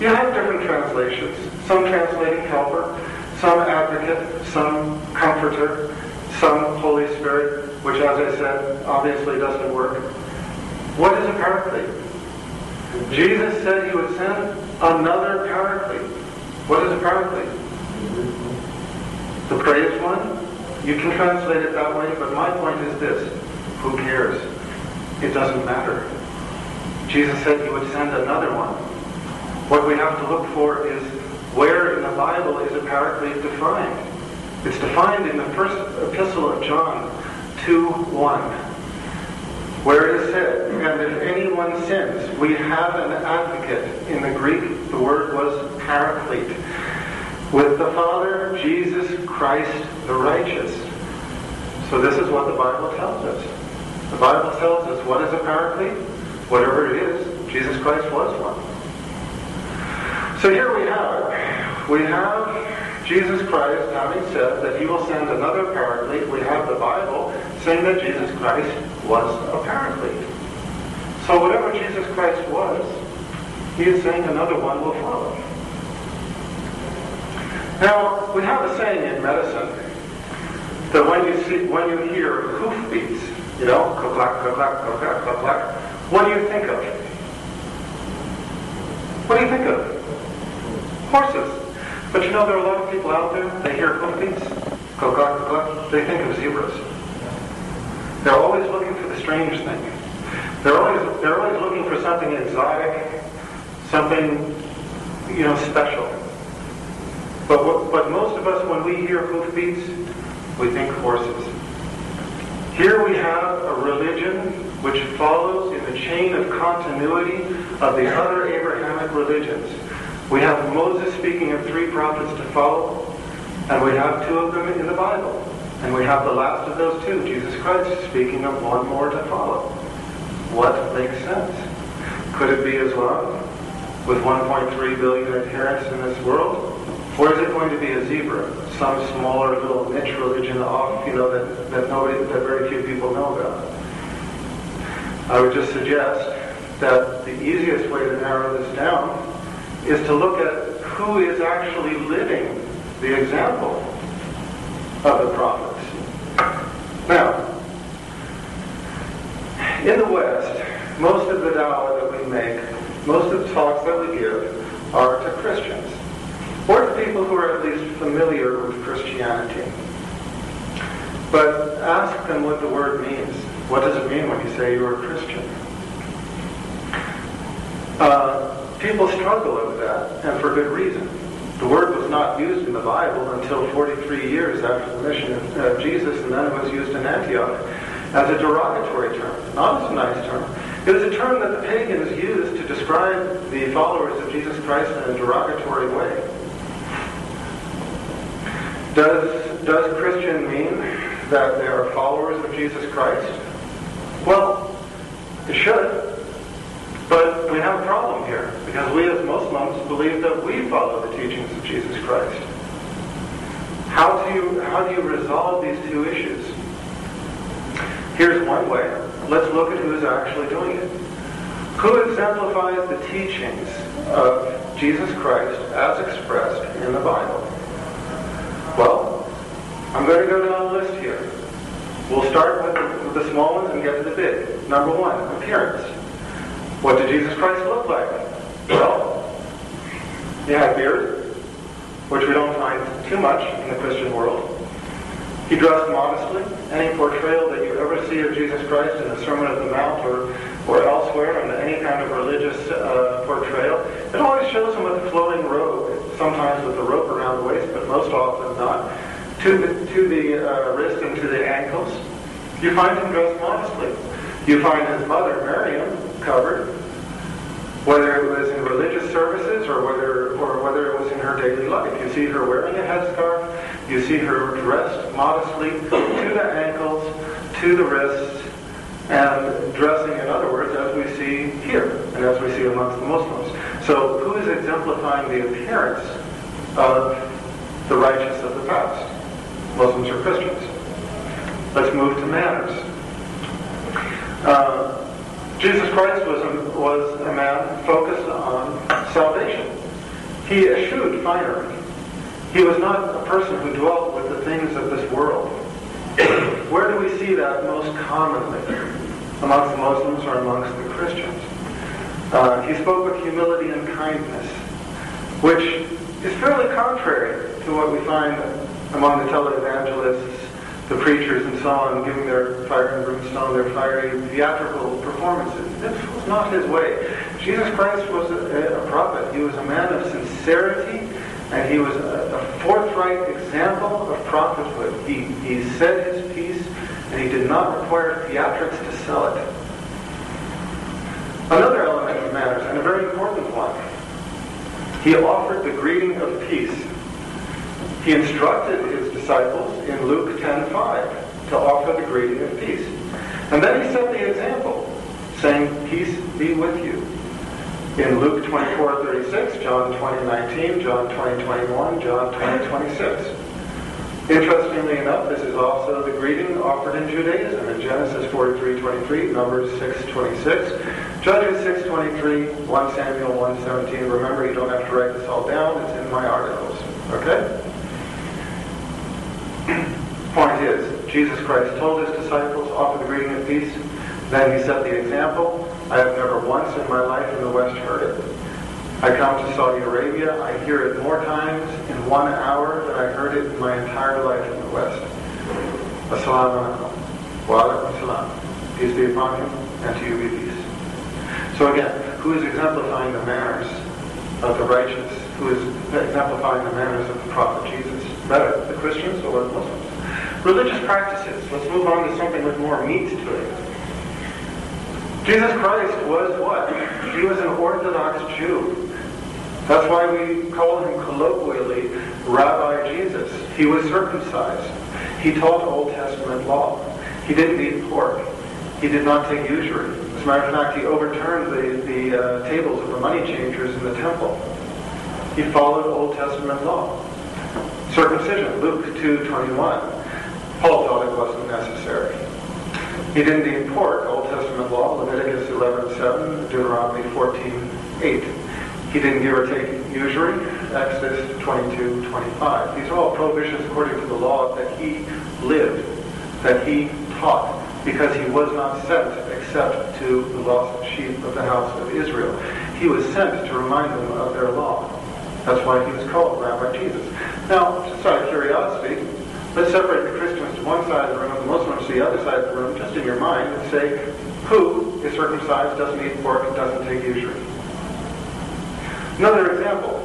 You have different translations. Some translating helper, some advocate, some comforter, some Holy Spirit, which, as I said, obviously doesn't work. What is a paraclete? Jesus said he would send another paraclete. What is a paraclete? The praised one? You can translate it that way, but my point is this. Who cares? It doesn't matter. Jesus said he would send another one. What we have to look for is where in the Bible is a paraclete defined. It's defined in the first epistle of John 2:1, where it is said, and if anyone sins, we have an advocate. In the Greek, the word was paraclete. With the Father, Jesus Christ the righteous. So this is what the Bible tells us. The Bible tells us what is a paraclete? Whatever it is, Jesus Christ was one. So here we have it. We have Jesus Christ having said that he will send another paraclete. We have the Bible saying that Jesus Christ was a paraclete. So whatever Jesus Christ was, he is saying another one will follow. Now, we have a saying in medicine that when you hear hoofbeats, you know, clack, clack, clack, clack, clack, clack, what do you think of? What do you think of? Horses. But you know, there are a lot of people out there, they hear hoofbeats, clack, clack, clack, they think of zebras. They're always looking for the strange thing. They're always looking for something exotic, something, you know, special. But most of us, when we hear hoofbeats, we think horses. Here we have a religion which follows in the chain of continuity of the other Abrahamic religions. We have Moses speaking of 3 prophets to follow, and we have 2 of them in the Bible. And we have the last of those 2, Jesus Christ, speaking of 1 more to follow. What makes sense? Could it be Islam, with 1.3 billion adherents in this world? Or is it going to be a zebra, some smaller little niche religion off, you know, that very few people know about? I would just suggest that the easiest way to narrow this down is to look at who is actually living the example of the prophets. Now, in the West, most of the dawah that we make, most of the talks that we give are to Christians, or to people who are at least familiar with Christianity. But ask them what the word means. What does it mean when you say you're a Christian? People struggle with that, and for good reason. The word was not used in the Bible until 43 years after the mission of Jesus, and then it was used in Antioch as a derogatory term, not as a nice term. It was a term that the pagans used to describe the followers of Jesus Christ in a derogatory way. Does Christian mean that they are followers of Jesus Christ? Well, it should. But we have a problem here, because we as Muslims believe that we follow the teachings of Jesus Christ. How do you resolve these 2 issues? Here's one way. Let's look at who's actually doing it. Who exemplifies the teachings of Jesus Christ as expressed in the Bible? Well, I'm going to go down the list here. We'll start with the small ones and get to the big. Number 1, appearance. What did Jesus Christ look like? Well, he had a beard, which we don't find too much in the Christian world. He dressed modestly. Any portrayal that you ever see of Jesus Christ in the Sermon on the Mount or elsewhere in any kind of religious portrayal, it always shows him with a flowing robe, sometimes with a rope around the waist, but most often not, to the wrist and to the ankles. You find him dressed modestly. You find his mother, Miriam, covered, whether it was in religious services or whether it was in her daily life. You see her wearing a headscarf. You see her dressed modestly to the ankles, to the wrists, and dressing, in other words, as we see here, and as we see amongst the Muslims. So who is exemplifying the appearance of the righteous of the past? Muslims or Christians? Let's move to manners. Jesus Christ was a man focused on salvation. He eschewed finery. He was not a person who dwelt with the things of this world. Where do we see that most commonly? Amongst the Muslims or amongst the Christians? He spoke with humility and kindness, which is fairly contrary to what we find among the televangelists, the preachers and so on, giving their fire and brimstone, their fiery theatrical performances. This was not his way. Jesus Christ was a prophet. He was a man of sincerity, and he was a forthright example of prophethood. He said his piece, and he did not require theatrics to sell it. Another element of manners, and a very important one, he offered the greeting of peace. He instructed his disciples in Luke 10:5 to offer the greeting of peace. And then he set the example, saying, "Peace be with you." In Luke 24:36, John 20:19, John 20:21, John 20:26. Interestingly enough, this is also the greeting offered in Judaism in Genesis 43:23, Numbers 6:26, Judges 6:23, 1 Samuel 1:17. Remember, you don't have to write this all down. It's in my articles. Okay? Point is, Jesus Christ told his disciples, offer the greeting of peace. Then he set the example. I have never once in my life in the West heard it. I come to Saudi Arabia. I hear it more times in 1 hour than I heard it in my entire life in the West. Assalamu alaikum. Wa alaikum salam. Peace be upon him, and to you be peace. So again, who is exemplifying the manners of the righteous? Who is exemplifying the manners of the prophet Jesus? Better, the Christians or the Muslims? Religious practices. Let's move on to something with more meat to it. Jesus Christ was what? He was an Orthodox Jew. That's why we call him colloquially Rabbi Jesus. He was circumcised. He taught Old Testament law. He didn't eat pork. He did not take usury. As a matter of fact, he overturned the tables of the money changers in the temple. He followed Old Testament law. Circumcision, Luke 2:21. Paul thought it wasn't necessary. He didn't eat pork, Old Testament law, Leviticus 11:7, Deuteronomy 14:8. He didn't give or take usury, Exodus 22:25. These are all prohibitions according to the law that he lived, that he taught, because he was not sent except to the lost sheep of the house of Israel. He was sent to remind them of their law. That's why he was called Rabbi Jesus. Now, just out of curiosity, let's separate the Christians to one side of the room and the Muslims to the other side of the room, just in your mind, and say, who is circumcised, doesn't eat pork, and doesn't take usury? Another example,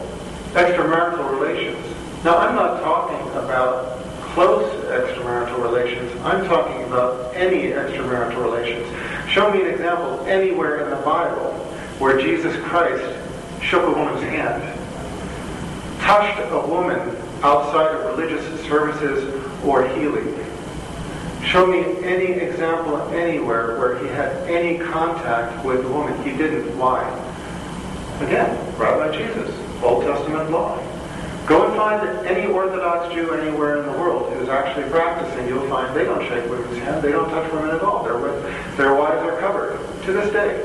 extramarital relations. Now, I'm not talking about close extramarital relations. I'm talking about any extramarital relations. Show me an example anywhere in the Bible where Jesus Christ shook a woman's hand, touched a woman outside of religious services or healing. Show me any example anywhere where he had any contact with a woman. He didn't. Why? Again, Rabbi Jesus, Old Testament law. Go and find any Orthodox Jew anywhere in the world who's actually practicing. You'll find they don't shake women's hands. They don't touch women at all. Their wives are covered. To this day.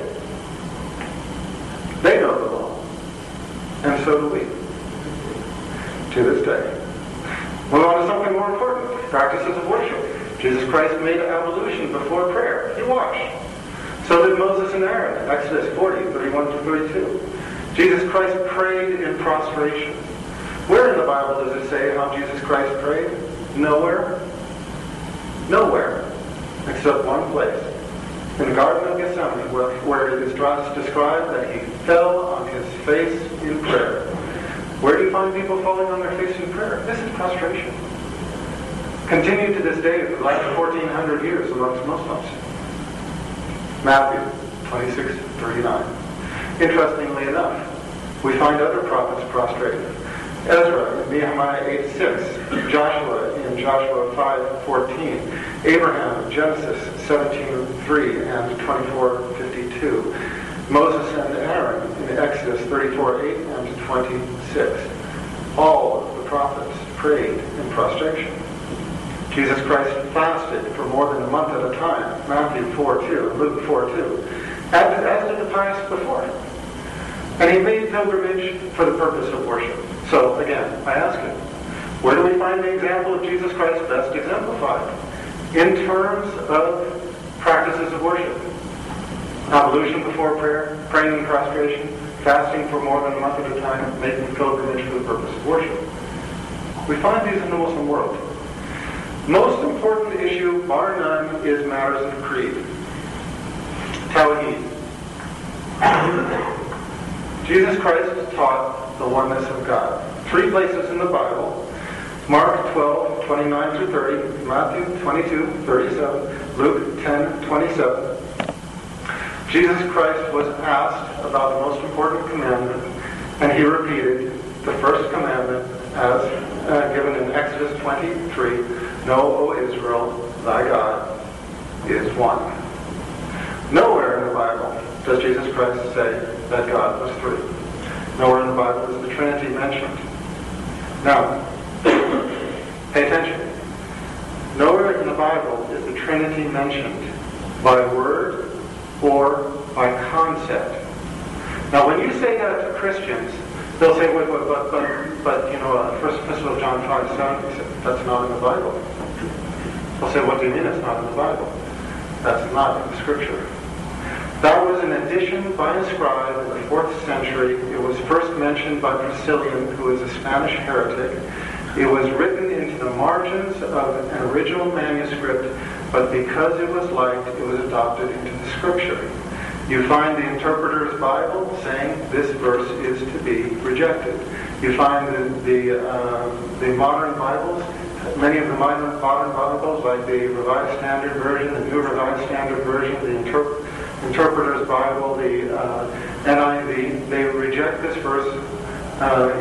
They know the law. And so do we. To this day. Move on to something more important. Practices of worship. Jesus Christ made ablution before prayer. He washed. So did Moses and Aaron. Exodus 40:31-32. Jesus Christ prayed in prostration. Where in the Bible does it say how Jesus Christ prayed? Nowhere. Nowhere. Except one place. In the Garden of Gethsemane, where it is described that he fell on his face in prayer. Where do you find people falling on their face in prayer? This is prostration. continued to this day for the last 1,400 years amongst Muslims. Matthew 26:39. Interestingly enough, we find other prophets prostrated. Ezra in Nehemiah 8:6, Joshua in Joshua 5:14, Abraham in Genesis 17:3 and 24:52, Moses and Aaron in Exodus 34:8 and 26. All of the prophets prayed in prostration. Jesus Christ fasted for more than a month at a time, Matthew 4:2, Luke 4:2, as did the pious before. And he made pilgrimage for the purpose of worship. So again, I ask him, where do we find the example of Jesus Christ best exemplified? In terms of practices of worship. Ablution before prayer, praying in prostration, fasting for more than a month at a time, making pilgrimage for the purpose of worship. We find these in the Muslim world. Most important issue, bar none, is matters of creed. Tawheed. Jesus Christ taught the oneness of God. 3 places in the Bible: Mark 12:29 through 30, Matthew 22:37, Luke 10:27. Jesus Christ was asked about the most important commandment, and he repeated the first commandment as given in Exodus 23, "Know, O Israel, thy God is one." Nowhere in the Bible does Jesus Christ say that God was 3. Nowhere in the Bible is the Trinity mentioned. Now, pay attention. Nowhere in the Bible is the Trinity mentioned by word or by concept. Now, when you say that to Christians, they'll say, but First Epistle of John 5:7, that's not in the Bible. They'll say, what do you mean it's not in the Bible? That's not in the Scripture. That was an addition by a scribe in the 4th century. It was first mentioned by Priscillian, who is a Spanish heretic. It was written into the margins of an original manuscript, but because it was liked, it was adopted into the Scripture. You find the Interpreter's Bible saying this verse is to be rejected. You find the modern Bibles, many of the modern Bibles, like the Revised Standard Version, the New Revised Standard Version, the Interpreter's Bible, the NIV, they reject this verse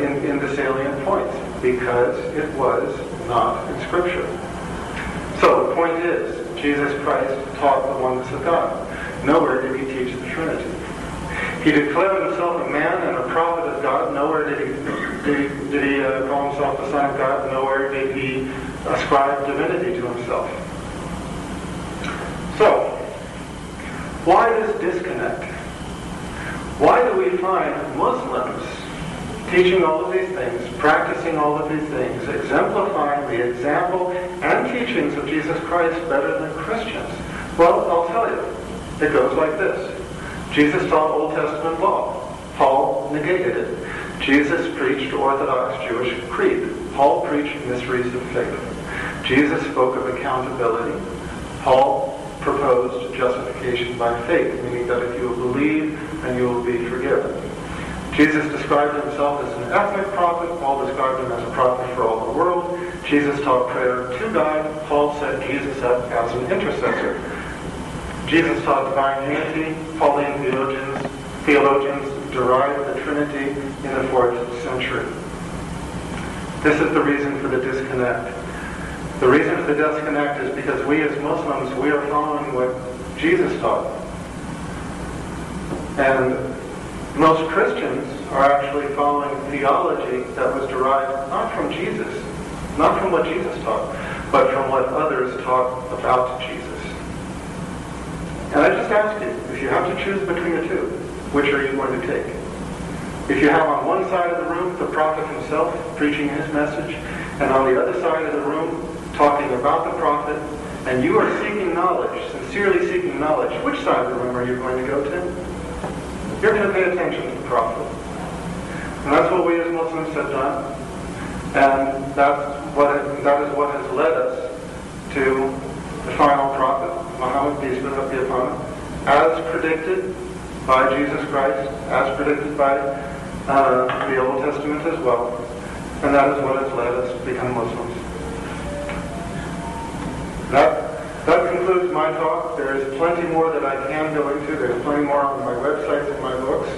in the salient points because it was not in Scripture. So the point is, Jesus Christ taught the oneness of God. Nowhere did he teach the Trinity. He declared himself a man and a prophet of God. Nowhere did he call himself the Son of God. Nowhere did he ascribe divinity to himself. So, why this disconnect? Why do we find Muslims teaching all of these things, practicing all of these things, exemplifying the example and teachings of Jesus Christ better than Christians? Well, I'll tell you. It goes like this. Jesus taught Old Testament law. Paul negated it. Jesus preached Orthodox Jewish creed. Paul preached mysteries of faith. Jesus spoke of accountability. Paul proposed justification by faith, meaning that if you will believe, then you will be forgiven. Jesus described himself as an ethnic prophet. Paul described him as a prophet for all the world. Jesus taught prayer to God. Paul set Jesus up as an intercessor. Jesus taught divine unity. Pauline theologians derived the Trinity in the 4th century. This is the reason for the disconnect. The reason for the disconnect is because we as Muslims, we are following what Jesus taught. And most Christians are actually following theology that was derived not from Jesus, not from what Jesus taught, but from what others taught about Jesus. And I just ask you, if you have to choose between the two, which are you going to take? If you have on one side of the room the prophet himself preaching his message, and on the other side of the room talking about the prophet, and you are seeking knowledge, sincerely seeking knowledge, which side of the room are you going to go to? You're going to pay attention to the prophet. And that's what we as Muslims have done. And that is what has led us to the final prophet, Muhammad, peace be upon him, as predicted by Jesus Christ, as predicted by the Old Testament as well. And that is what has led us to become Muslims. That concludes my talk. There is plenty more that I can go into. There's plenty more on my website and my books.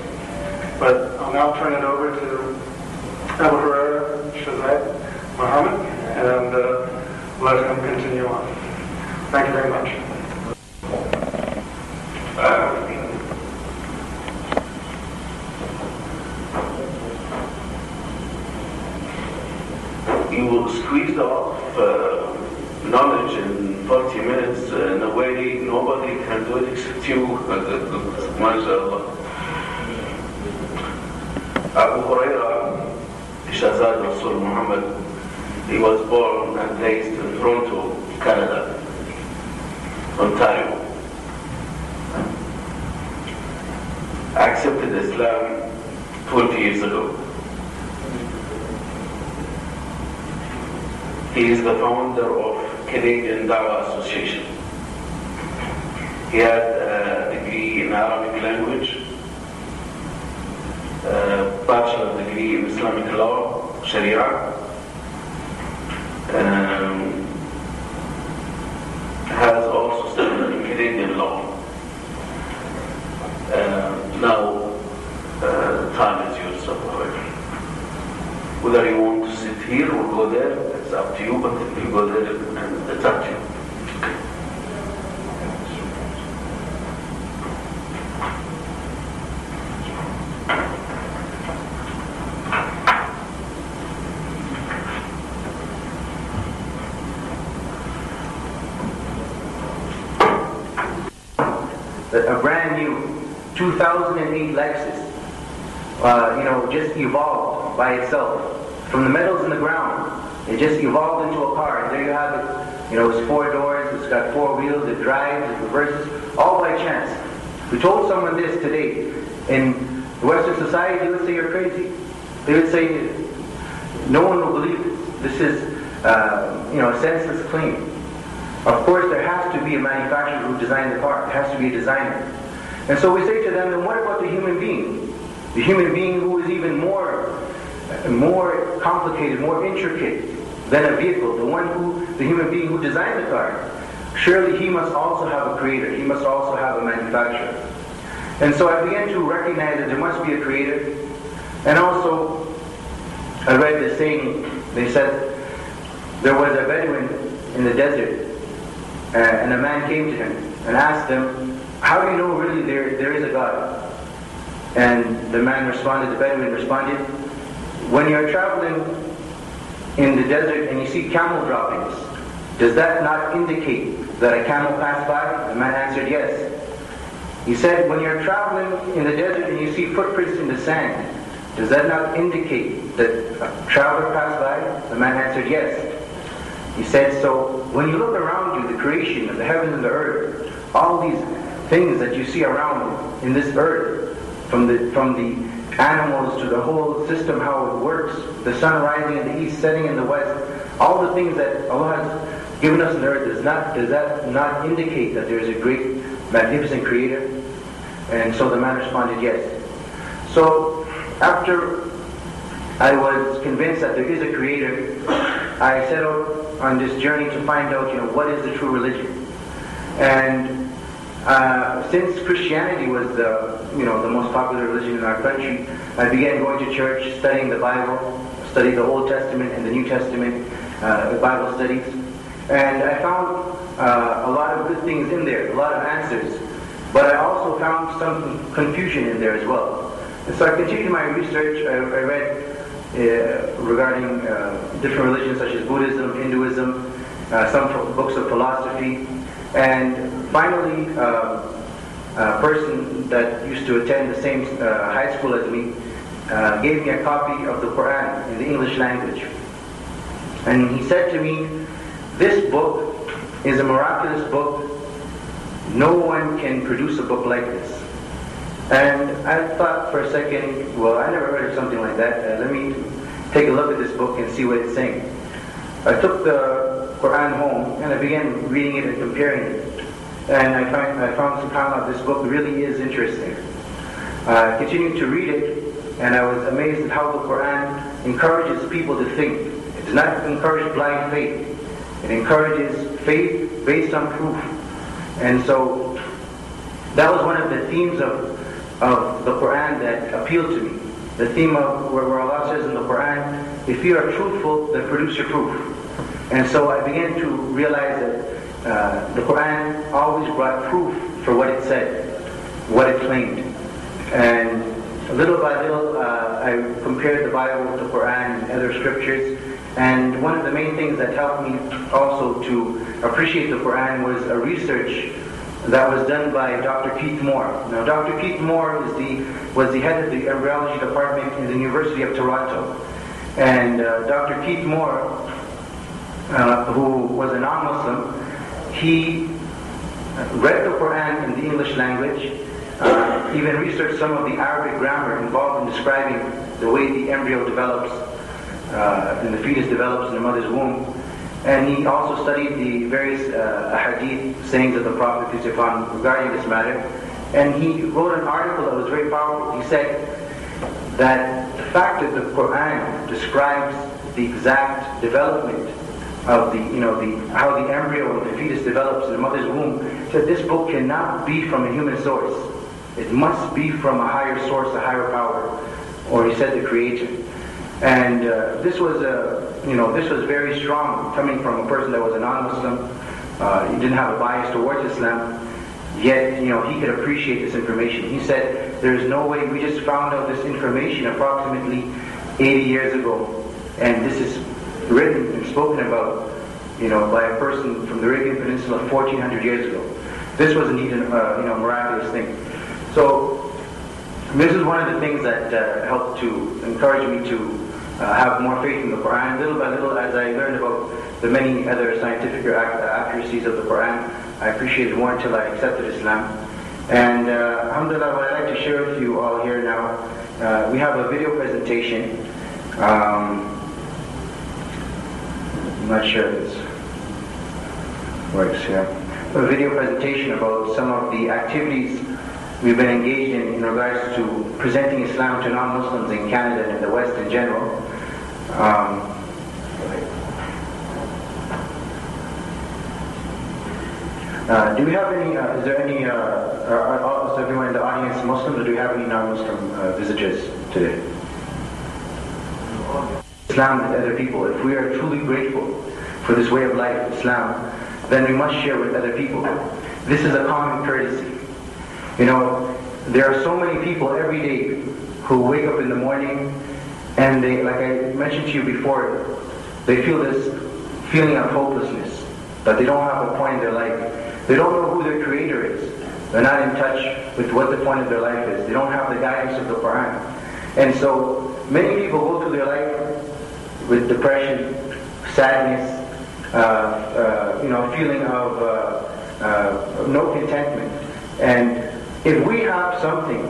But I'll now turn it over to Abu Huraira Shazad Muhammad and let him continue on. Thank you very much. You squeezed off knowledge in 40 minutes in a way nobody can do it except you. MashaAllah. Abu Huraira Shazad Rasul Muhammad, he was born and raised in Toronto, Canada, Ontario. Accepted Islam 20 years ago. He is the founder of Canadian Dawah Association. He had a degree in Arabic language, a bachelor degree in Islamic law, Sharia, has also studied in Canadian law. Now, time is yours, however. Whether you want to sit here or go there, it's up to you, but if you go there, it's up to you. A brand new 2008 Lexus, just evolved by itself. From the metals in the ground, it just evolved into a car, and there you have it. It's 4 doors, it's got 4 wheels, it drives, it reverses, all by chance. If we told someone this today, in Western society, they would say you're crazy. They would say, no one will believe this. This is, a senseless claim. Of course, there has to be a manufacturer who designed the car. There has to be a designer. And so we say to them, then what about the human being? The human being who is even more complicated, more intricate than a vehicle, the human being who designed the car. Surely he must also have a creator. He must also have a manufacturer. And so I began to recognize that there must be a creator. And also, I read the saying, they said, there was a Bedouin in the desert, and a man came to him and asked him, how do you know really there is a God? And the man responded, the Bedouin responded, when you're traveling in the desert and you see camel droppings, does that not indicate that a camel passed by? The man answered, yes. He said, when you're traveling in the desert and you see footprints in the sand, does that not indicate that a traveler passed by? The man answered, yes. He said, so when you look around you, the creation of the heavens and the earth, all these things that you see around in this earth, from the animals to the whole system, how it works, the sun rising in the east, setting in the west, all the things that Allah has given us on earth, does that not indicate that there is a great, magnificent creator? And so the man responded, yes. So after I was convinced that there is a creator, I set out on this journey to find out, what is the true religion. And since Christianity was the most popular religion in our country, I began going to church, studying the Bible, studied the Old Testament and the New Testament, the Bible studies. And I found a lot of good things in there, a lot of answers. But I also found some confusion in there as well. And so I continued my research. I read regarding different religions such as Buddhism, Hinduism, some books of philosophy. And finally, a person that used to attend the same high school as me gave me a copy of the Quran in the English language. And he said to me, this book is a miraculous book. No one can produce a book like this. And I thought for a second, well, I never heard of something like that. Let me take a look at this book and see what it's saying. I took the Quran home and I began reading it and comparing it. And I found subhanAllah, this book really is interesting. I continued to read it, and I was amazed at how the Quran encourages people to think. It does not encourage blind faith. It encourages faith based on proof. And so that was one of the themes of the Quran that appealed to me. The theme of where Allah says in the Quran, if you are truthful, then produce your proof. And so I began to realize that the Quran always brought proof for what it said, what it claimed. And little by little, I compared the Bible with the Quran and other scriptures. And one of the main things that helped me also to appreciate the Quran was a research that was done by Dr. Keith Moore. Now, Dr. Keith Moore was the head of the embryology department in the University of Toronto. And Dr. Keith Moore, who was a non-Muslim, he read the Quran in the English language, even researched some of the Arabic grammar involved in describing the way the embryo develops and the fetus develops in the mother's womb. And he also studied the various ahadith, sayings of the Prophet peace be upon him, regarding this matter. And he wrote an article that was very powerful. He said that the fact that the Quran describes the exact development of how the embryo and the fetus develops in the mother's womb, said this book cannot be from a human source. It must be from a higher source, a higher power, or he said the Creator. And this was very strong, coming from a person that was a non-Muslim. He didn't have a bias towards Islam, yet he could appreciate this information. He said, "There is no way. We just found out this information approximately 80 years ago, and this is written and spoken about, by a person from the Arabian Peninsula 1400 years ago. This was indeed a miraculous thing." So this is one of the things that helped to encourage me to have more faith in the Quran. Little by little, as I learned about the many other scientific accuracies of the Quran, I appreciated more until I accepted Islam. And alhamdulillah, what I'd like to share with you all here now, we have a video presentation. I'm not sure if this works here. A video presentation about some of the activities we've been engaged in regards to presenting Islam to non-Muslims in Canada and in the West in general. Do we have any, is there any, is everyone in the audience Muslims, or do we have any non-Muslim visitors today? Islam with other people. If we are truly grateful for this way of life, Islam, then we must share with other people. This is a common courtesy. There are so many people every day who wake up in the morning and they, like I mentioned to you before, they feel this feeling of hopelessness, that they don't have a point in their life. They don't know who their Creator is. They're not in touch with what the point of their life is. They don't have the guidance of the Quran. And so many people go through their life with depression, sadness, feeling of no contentment. And if we have something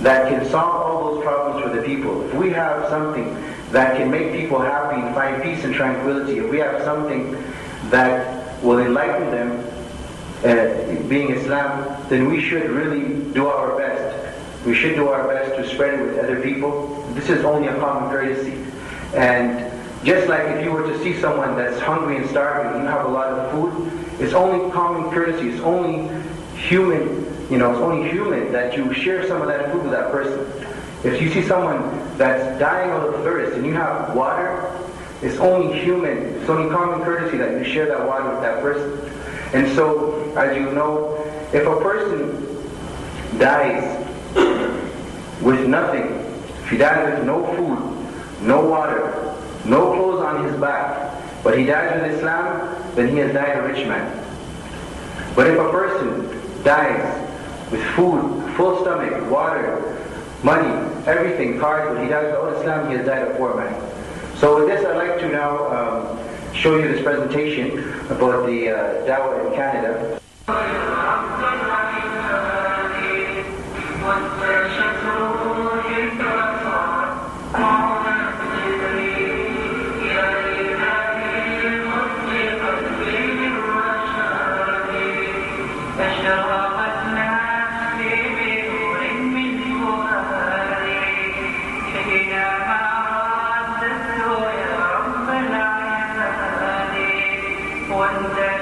that can solve all those problems for the people, if we have something that can make people happy and find peace and tranquility, if we have something that will enlighten them, being Islam, then we should really do our best. We should do our best to spread it with other people. This is only a common courtesy. And just like if you were to see someone that's hungry and starving, and you have a lot of food, it's only common courtesy, it's only human, it's only human that you share some of that food with that person. If you see someone that's dying of thirst and you have water, it's only human, it's only common courtesy that you share that water with that person. And so, as you know, if a person dies with nothing, if he dies with no food, no water, no clothes on his back, but he dies with Islam, then he has died a rich man. But if a person dies with food, full stomach, water, money, everything, cars, but he dies without Islam, he has died a poor man. So with this, I'd like to now show you this presentation about the Dawah in Canada. One day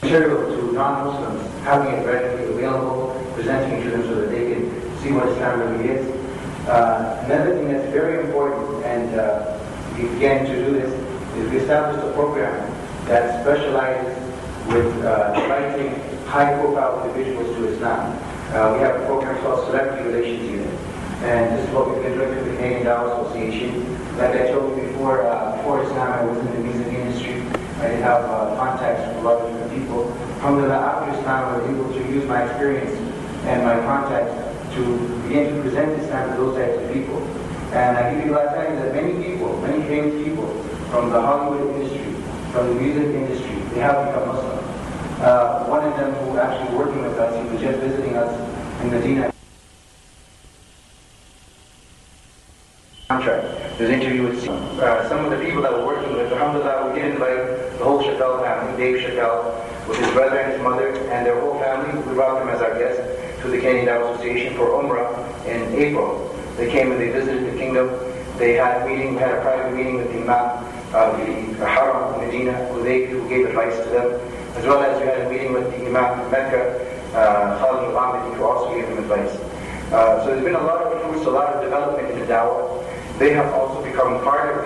Material to non-Muslims, having it readily available, presenting it to them so that they can see what Islam really is. Another thing that's very important, and we began to do this, is we established a program that specializes with inviting high-profile individuals to Islam. We have a program called Celebrity Relations Unit, and this is what we've been doing through the Canadian Dawah Association. Like I told you before, before Islam, I was in the music industry. I did have contacts with a lot of different people. Alhamdulillah, after Islam, I was able to use my experience and my contacts to begin to present Islam to those types of people. And I give you a lot of time that many people, many famous people from the Hollywood industry, from the music industry, they have become Muslim. One of them who actually working with us, he was just visiting us in Medina. There's an interview with some of the people that we're working with. Alhamdulillah, we did invite the whole Chappelle family, Dave Chappelle, with his brother and his mother, and their whole family. We brought them as our guests to the Canadian Dawah Association for Umrah in April. They came and they visited the kingdom. They had a meeting, we had a private meeting with the Imam of the Haram in Medina, who gave advice to them, as well as we had a meeting with the Imam of Mecca, Khalid al-Amidi, who also gave them advice. So there's been a lot of fruits, a lot of development in the Dawah. They have also become part of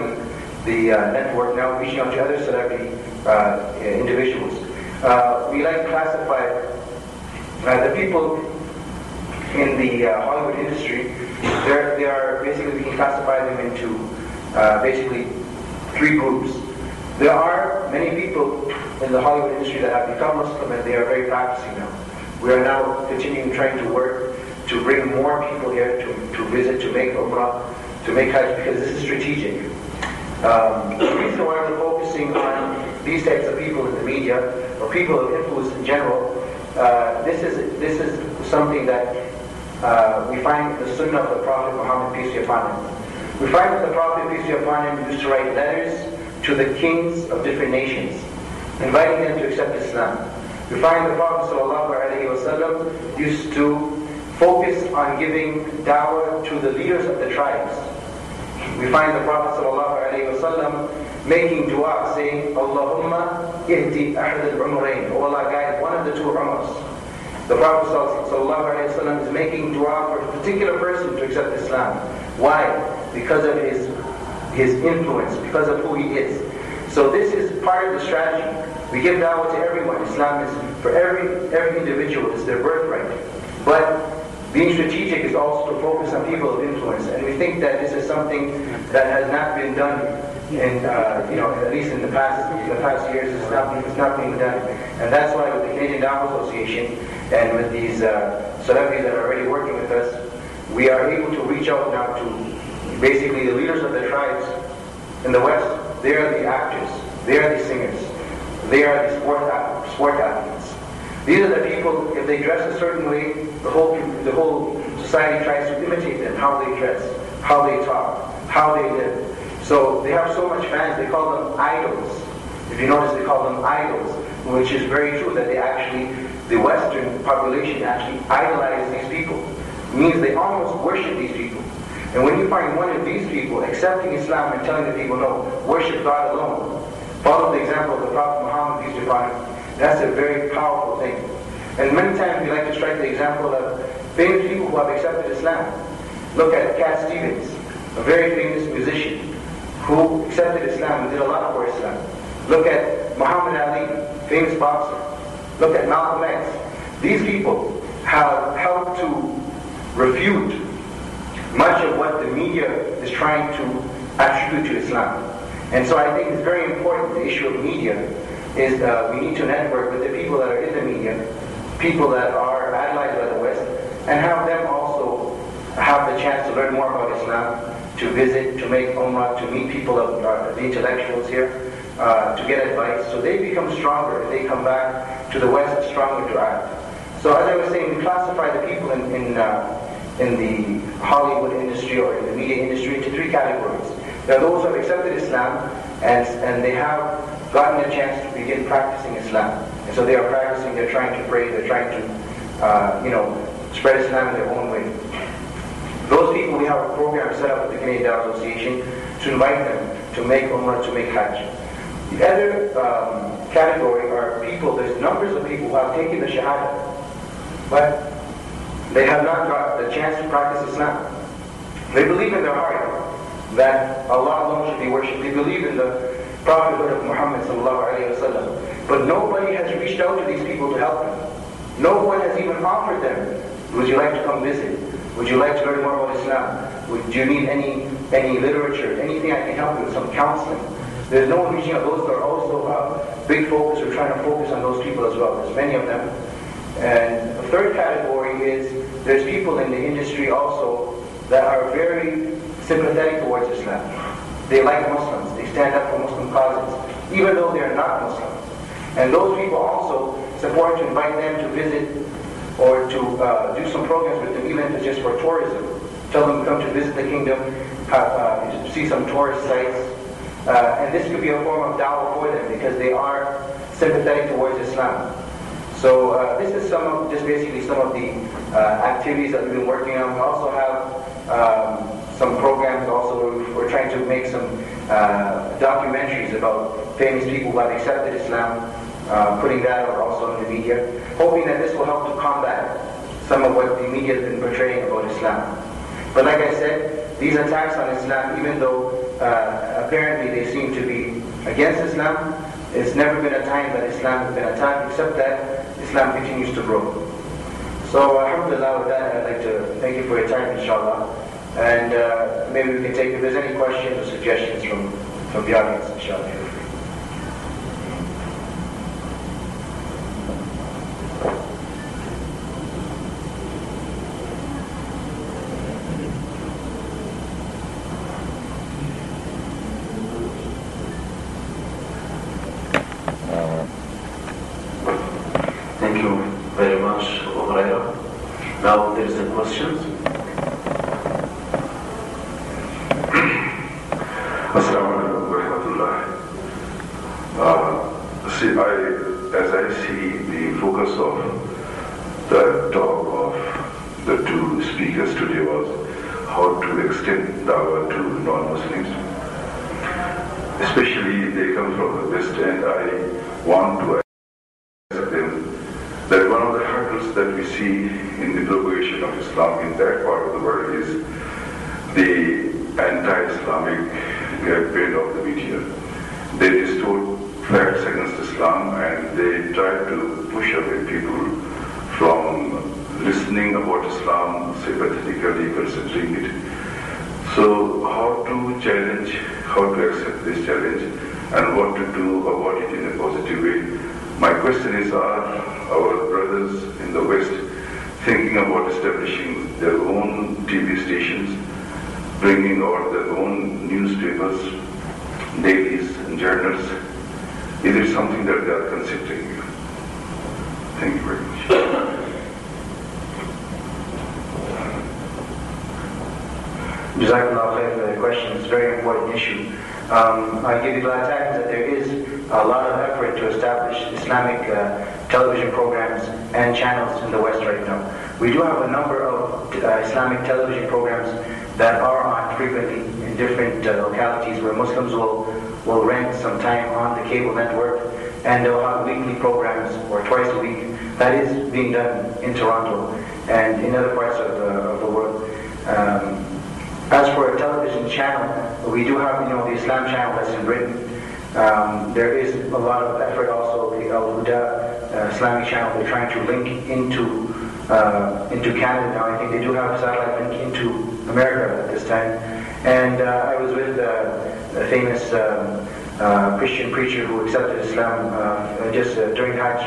the network now, reaching out to other celebrity individuals. We like to classify the people in the Hollywood industry. They are basically, we can classify them into basically three groups. There are many people in the Hollywood industry that have become Muslim and they are very practicing now. We are now continuing trying to work to bring more people here to visit, to make Umrah, to make Hajj, because this is strategic. The reason why we're focusing on these types of people in the media, or people of influence in general, this is something that we find in the Sunnah of the Prophet Muhammad, peace be upon him. We find that the Prophet, peace be upon him, used to write letters to the kings of different nations, inviting them to accept Islam. We find the Prophet ﷺ used to focus on giving da'wah to the leaders of the tribes. We find the Prophet ﷺ making dua, saying, Allahumma ihdi ahad al-umrayn. Oh Allah, guide one of the two umras. The Prophet ﷺ is making dua for a particular person to accept Islam. Why? Because of his influence, because of who he is. So this is part of the strategy. We give da'wah to everyone. Islam is for every individual, it's their birthright. But being strategic is also to focus on people of influence, and we think that this is something that has not been done in, at least in the past years. It's not being done, and that's why with the Canadian Dawah Association and with these celebrities that are already working with us, we are able to reach out now to basically the leaders of the tribes in the West. They are the actors, they are the singers, they are the sport athletes. These are the people, if they dress a certain way, the whole society tries to imitate them, how they dress, how they talk, how they live. So they have so much fans, they call them idols. If you notice, they call them idols, which is very true that the Western population actually idolize these people. It means they almost worship these people. And when you find one of these people accepting Islam and telling the people, no, worship God alone, follow the example of the Prophet Muhammad, peace be upon him, that's a very powerful thing. And many times we like to strike the example of famous people who have accepted Islam. Look at Cat Stevens, a very famous musician who accepted Islam and did a lot for Islam. Look at Muhammad Ali, famous boxer. Look at Malcolm X. These people have helped to refute much of what the media is trying to attribute to Islam. And so I think it's very important, the issue of media, is we need to network with the people that are in the media, people that are idolized by the West, and have them also have the chance to learn more about Islam, to visit, to make umrah, to meet people of the intellectuals here, to get advice. So they become stronger if they come back to the West, stronger to act. So as I was saying, we classify the people in the Hollywood industry or in the media industry into three categories. There are those who have accepted Islam and they have gotten a chance to begin practicing Islam. And so they are practicing, they're trying to pray, they're trying to spread Islam in their own way. Those people, we have a program set up with the Canadian Dawah Association to invite them to make Umrah, to make Hajj. The other category are people, there's numbers of people who have taken the Shahada, but they have not got the chance to practice Islam. They believe in their heart that Allah alone should be worshipped. They believe in the prophethood of Muhammad sallallahu alaihi wasallam. But nobody has reached out to these people to help them. No one has even offered them, would you like to come visit? Would you like to learn more about Islam? Do you need any literature? Anything I can help you with, some counseling? There's no one reaching out. Those are also a big focus. We're trying to focus on those people as well. There's many of them. And the third category is there's people in the industry also that are very sympathetic towards Islam. They like Muslims. They stand up for Muslim causes, even though they are not Muslims. And those people also, it's important to invite them to visit or to do some programs with them, even if it's just for tourism. Tell them to come to visit the kingdom, see some tourist sites. And this could be a form of da'wah for them because they are sympathetic towards Islam. So this is just basically some of the activities that we've been working on. We also have some programs also where we're trying to make some documentaries about famous people who have accepted Islam, putting that out also in the media, hoping that this will help to combat some of what the media has been portraying about Islam. But like I said, these attacks on Islam, even though apparently they seem to be against Islam, it's never been a time that Islam has been attacked, except that Islam continues to grow. So alhamdulillah, with that I'd like to thank you for your time, inshallah. And maybe we can take, if there's any questions or suggestions from the audience, inshallah. Thank you very much, Abu Huraira. Now there is a question. Assalamu alaikum wa rahmatullah. As I see the focus of the talk of the two speakers today was how to extend dawah to non-Muslims. Especially they come from the West, and I want to ask them that one of the hurdles that we see in the propagation of Islam in that part of the world is the anti-Islamic campaign of the media. They distort facts against Islam and they try to push away people from listening about Islam, sympathetically considering it. So how to challenge, how to accept this challenge, and what to do about it in a positive way. My question is, are our brothers in the West thinking about establishing their own TV stations, bringing out their own newspapers, dailies and journals? Is it something that they are considering? Thank you very much. Jazakallah khair for the question. It's a very important issue. I give you glad tidings that there is a lot of effort to establish Islamic television programs and channels in the West right now. We do have a number of Islamic television programs that are on frequently in different localities where Muslims will rent some time on the cable network, and they'll have weekly programs or twice a week. That is being done in Toronto and in other parts of the world. As for a television channel, we do have, the Islam channel that's in Britain. There is a lot of effort also, the Al-Huda Islamic channel, they're trying to link into Canada now. I think they do have a satellite link into America at this time. And I was with a famous Christian preacher who accepted Islam just during Hajj,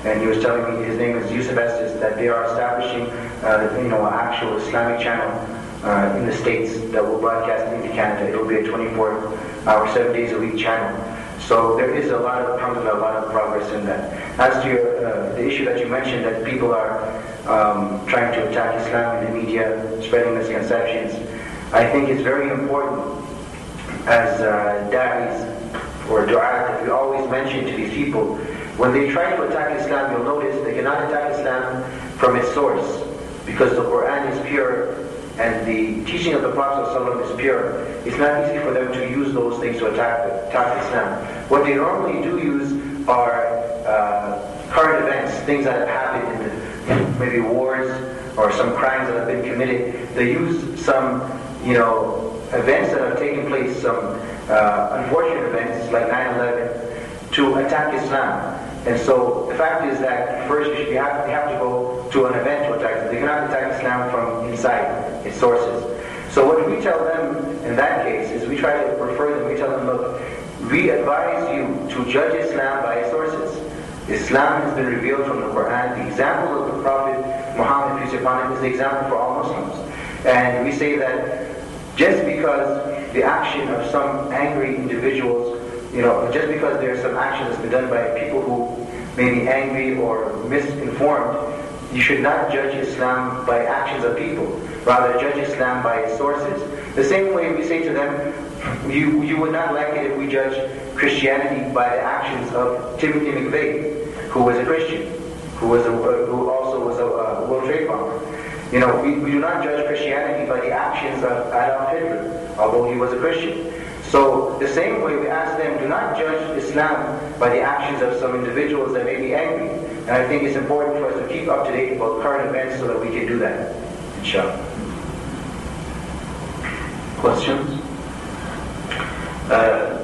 and he was telling me, his name is Yusuf Estes, that they are establishing an actual Islamic channel in the States that will broadcast into Canada. It will be a 24-hour, 7 days a week channel. So there is a lot of progress in that. As to the issue that you mentioned, that people are trying to attack Islam in the media, spreading misconceptions, I think it's very important as da'is or du'at that we always mention to these people, when they try to attack Islam, you'll notice they cannot attack Islam from its source, because the Quran is pure and the teaching of the Prophet ﷺ is pure. It's not easy for them to use those things to attack Islam. What they normally do use are current events, things that have happened in maybe wars or some crimes that have been committed. They use some, events that have taken place, some unfortunate events like 9/11, to attack Islam. And so the fact is that first they have to go to an event to attack it. They cannot attack Islam from inside its sources. So what we tell them in that case is we try to refer them, we tell them, look, we advise you to judge Islam by its sources. Islam has been revealed from the Quran. The example of the Prophet Muhammad, peace be upon him, is the example for all Muslims. And we say that just because the action of some angry individuals, just because there's some action that's been done by people who may be angry or misinformed, you should not judge Islam by actions of people. Rather, judge Islam by its sources. The same way we say to them, you would not like it if we judge Christianity by the actions of Timothy McVeigh, who was a Christian, who also was a World Trade bomber. We do not judge Christianity by the actions of Adolf Hitler, although he was a Christian. So the same way we ask them, do not judge Islam by the actions of some individuals that may be angry. And I think it's important for us to keep up to date about current events so that we can do that. Inshallah. Questions?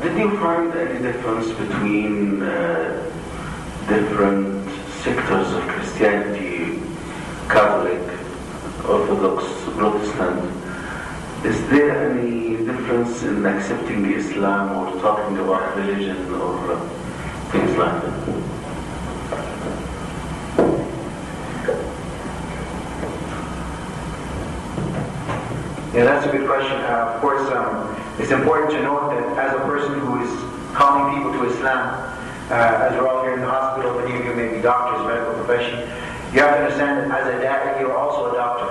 Did you find any difference between different sectors of Christianity, Catholic, Orthodox, Protestant? Is there any difference in accepting Islam or talking about religion or things like that? Yeah, that's a good question. Of course, it's important to note that as a person who is calling people to Islam, as we're all here in the hospital, many of you may be doctors, medical profession, you have to understand that as a da'i, you're also a doctor.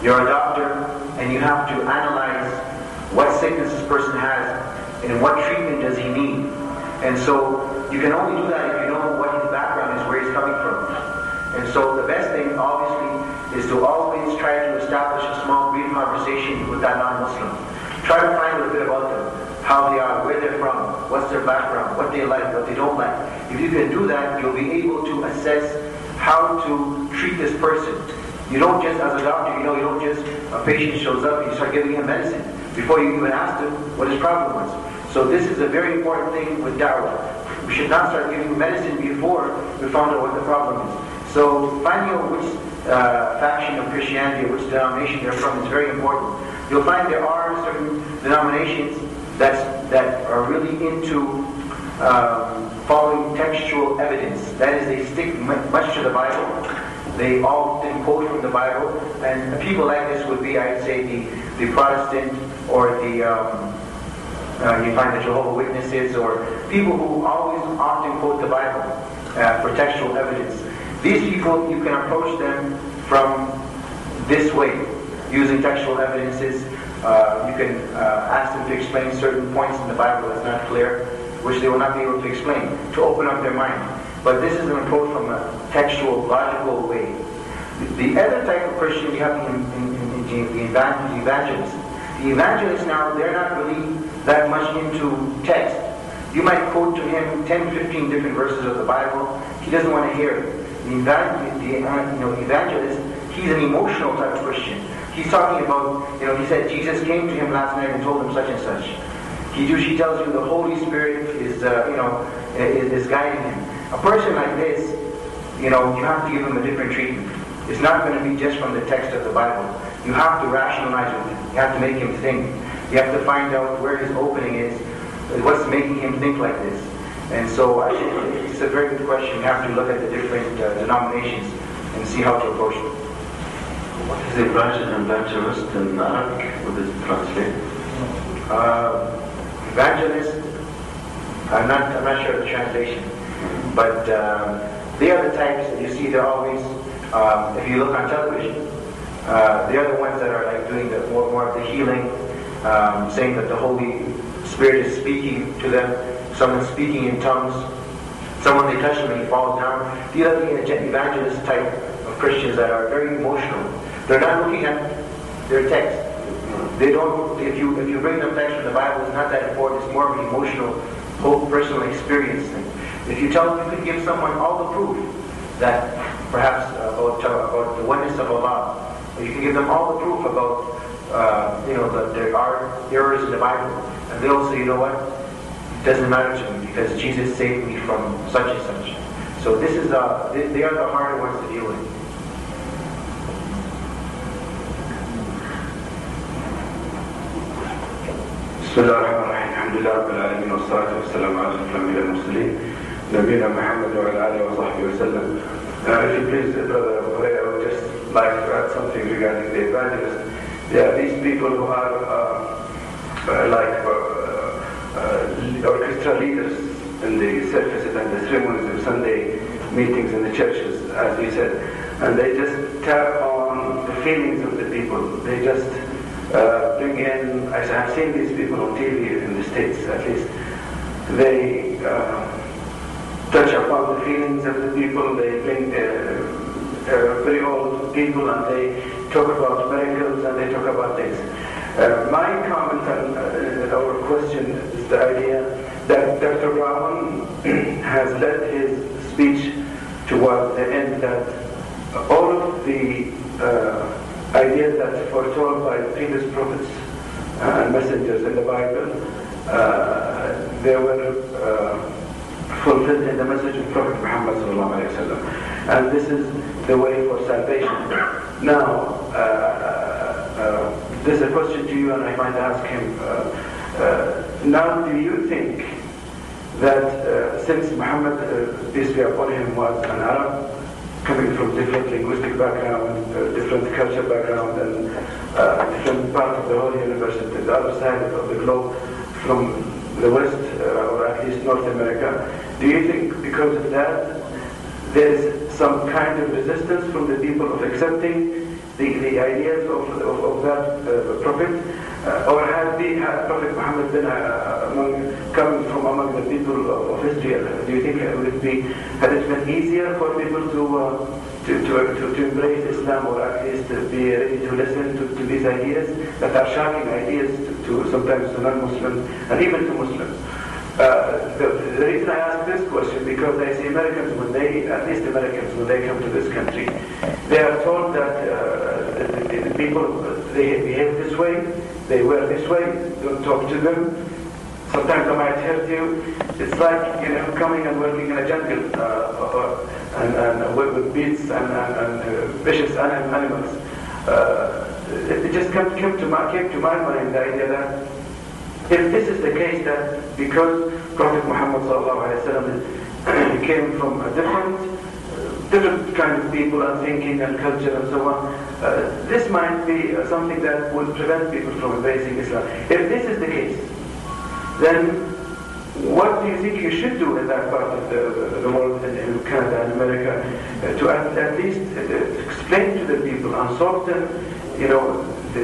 You're a doctor, and you have to analyze what sickness this person has and what treatment does he need. And so you can only do that if you know what his background is, where he's coming from. And so the best thing, obviously, is to always try to establish a small, brief conversation with that non-Muslim. Try to find a bit about them, how they are, where they're from, what's their background, what they like, what they don't like. If you can do that, you'll be able to assess how to treat this person. You don't just, as a doctor, you don't just, a patient shows up and you start giving him medicine before you even ask him what his problem was. So this is a very important thing with da'wah. We should not start giving medicine before we found out what the problem is. So finding out which faction of Christianity or which denomination they're from is very important. You'll find there are certain denominations that are really into following textual evidence. That is, they stick much to the Bible. They often quote from the Bible, and people like this would be, I'd say, the Protestant or the you find the Jehovah's Witnesses or people who always often quote the Bible for textual evidence. These people, you can approach them from this way, using textual evidences. You can ask them to explain certain points in the Bible that's not clear, which they will not be able to explain, to open up their mind. But this is an approach from a textual, logical way. The other type of Christian you have the evangelists. The evangelists now, they're not really that much into text. You might quote to him 10, 15 different verses of the Bible. He doesn't want to hear it. The evangelist, he's an emotional type of Christian. He's talking about, he said Jesus came to him last night and told him such and such. He tells you the Holy Spirit is guiding him. A person like this, you have to give him a different treatment. It's not going to be just from the text of the Bible. You have to rationalize with him. You have to make him think. You have to find out where his opening is, what's making him think like this. And so I think it's a very good question. You have to look at the different denominations and see how to approach them. What is evangelist in Arabic? What does it translate? Evangelist, I'm not sure of the translation, but they are the types that you see. They're always, if you look on television, they are the ones that are like doing the more of the healing, saying that the Holy Spirit is speaking to them. Someone speaking in tongues. Someone they touch him and he falls down. These are the evangelist type of Christians that are very emotional. They're not looking at their text. They don't. If you bring them text from the Bible, it's not that important. It's more of an emotional, whole personal experience thing. If you tell them, you can give someone all the proof that perhaps about the oneness of Allah, or you can give them all the proof about that there are errors in the Bible, and they'll say, you know what, it doesn't matter to me because Jesus saved me from such and such. So this is they are the harder ones to deal with. بسم الله الرحمن الرحيم الحمد لله رب العالمين والصلاة والسلام على أشرف الأنبياء والمرسلين نبينا محمد وعلى آله وصحبه وسلم. If you please, Brother Horea, I would just like to add something regarding the evangelists. There are these people who are orchestra leaders in the services and the ceremonies of Sunday meetings in the churches, as we said, and they just tap on the feelings of the people. They just bring in, as I've seen these people on TV in the States at least, they touch upon the feelings of the people. They bring very old people and they talk about miracles and they talk about things. My comment and our question is the idea that Dr. Brown has led his speech toward the end that all of the ideas that foretold by previous prophets and messengers in the Bible, they were fulfilled in the message of Prophet Muhammad ﷺ. And this is the way for salvation. Now, there's a question to you, and I might ask him. Now, do you think that since Muhammad, peace be upon him, was an Arab, coming from different linguistic background, different culture background, and different part of the whole universe, the other side of the globe, from the West, or at least North America, do you think because of that there is some kind of resistance from the people of accepting the ideas of that prophet? Or had Prophet Muhammad been coming from among the people of Israel? Do you think had it been easier for people to embrace Islam, or at least to be ready to listen to these ideas that are shocking ideas to sometimes to non-Muslims and even to Muslims? The reason I ask this question because I see Americans when they come to this country, they are told that the people, they behave this way, they wear this way, don't talk to them. Sometimes I might hurt you. It's like, coming and working in a jungle and with beasts and vicious animals. It just came to my mind the idea that if this is the case, that because Prophet Muhammad ﷺ came from a different kind of people and thinking and culture and so on, this might be something that would prevent people from embracing Islam. If this is the case, then what do you think you should do in that part of the world, in Canada and America, to at least explain to the people and soften,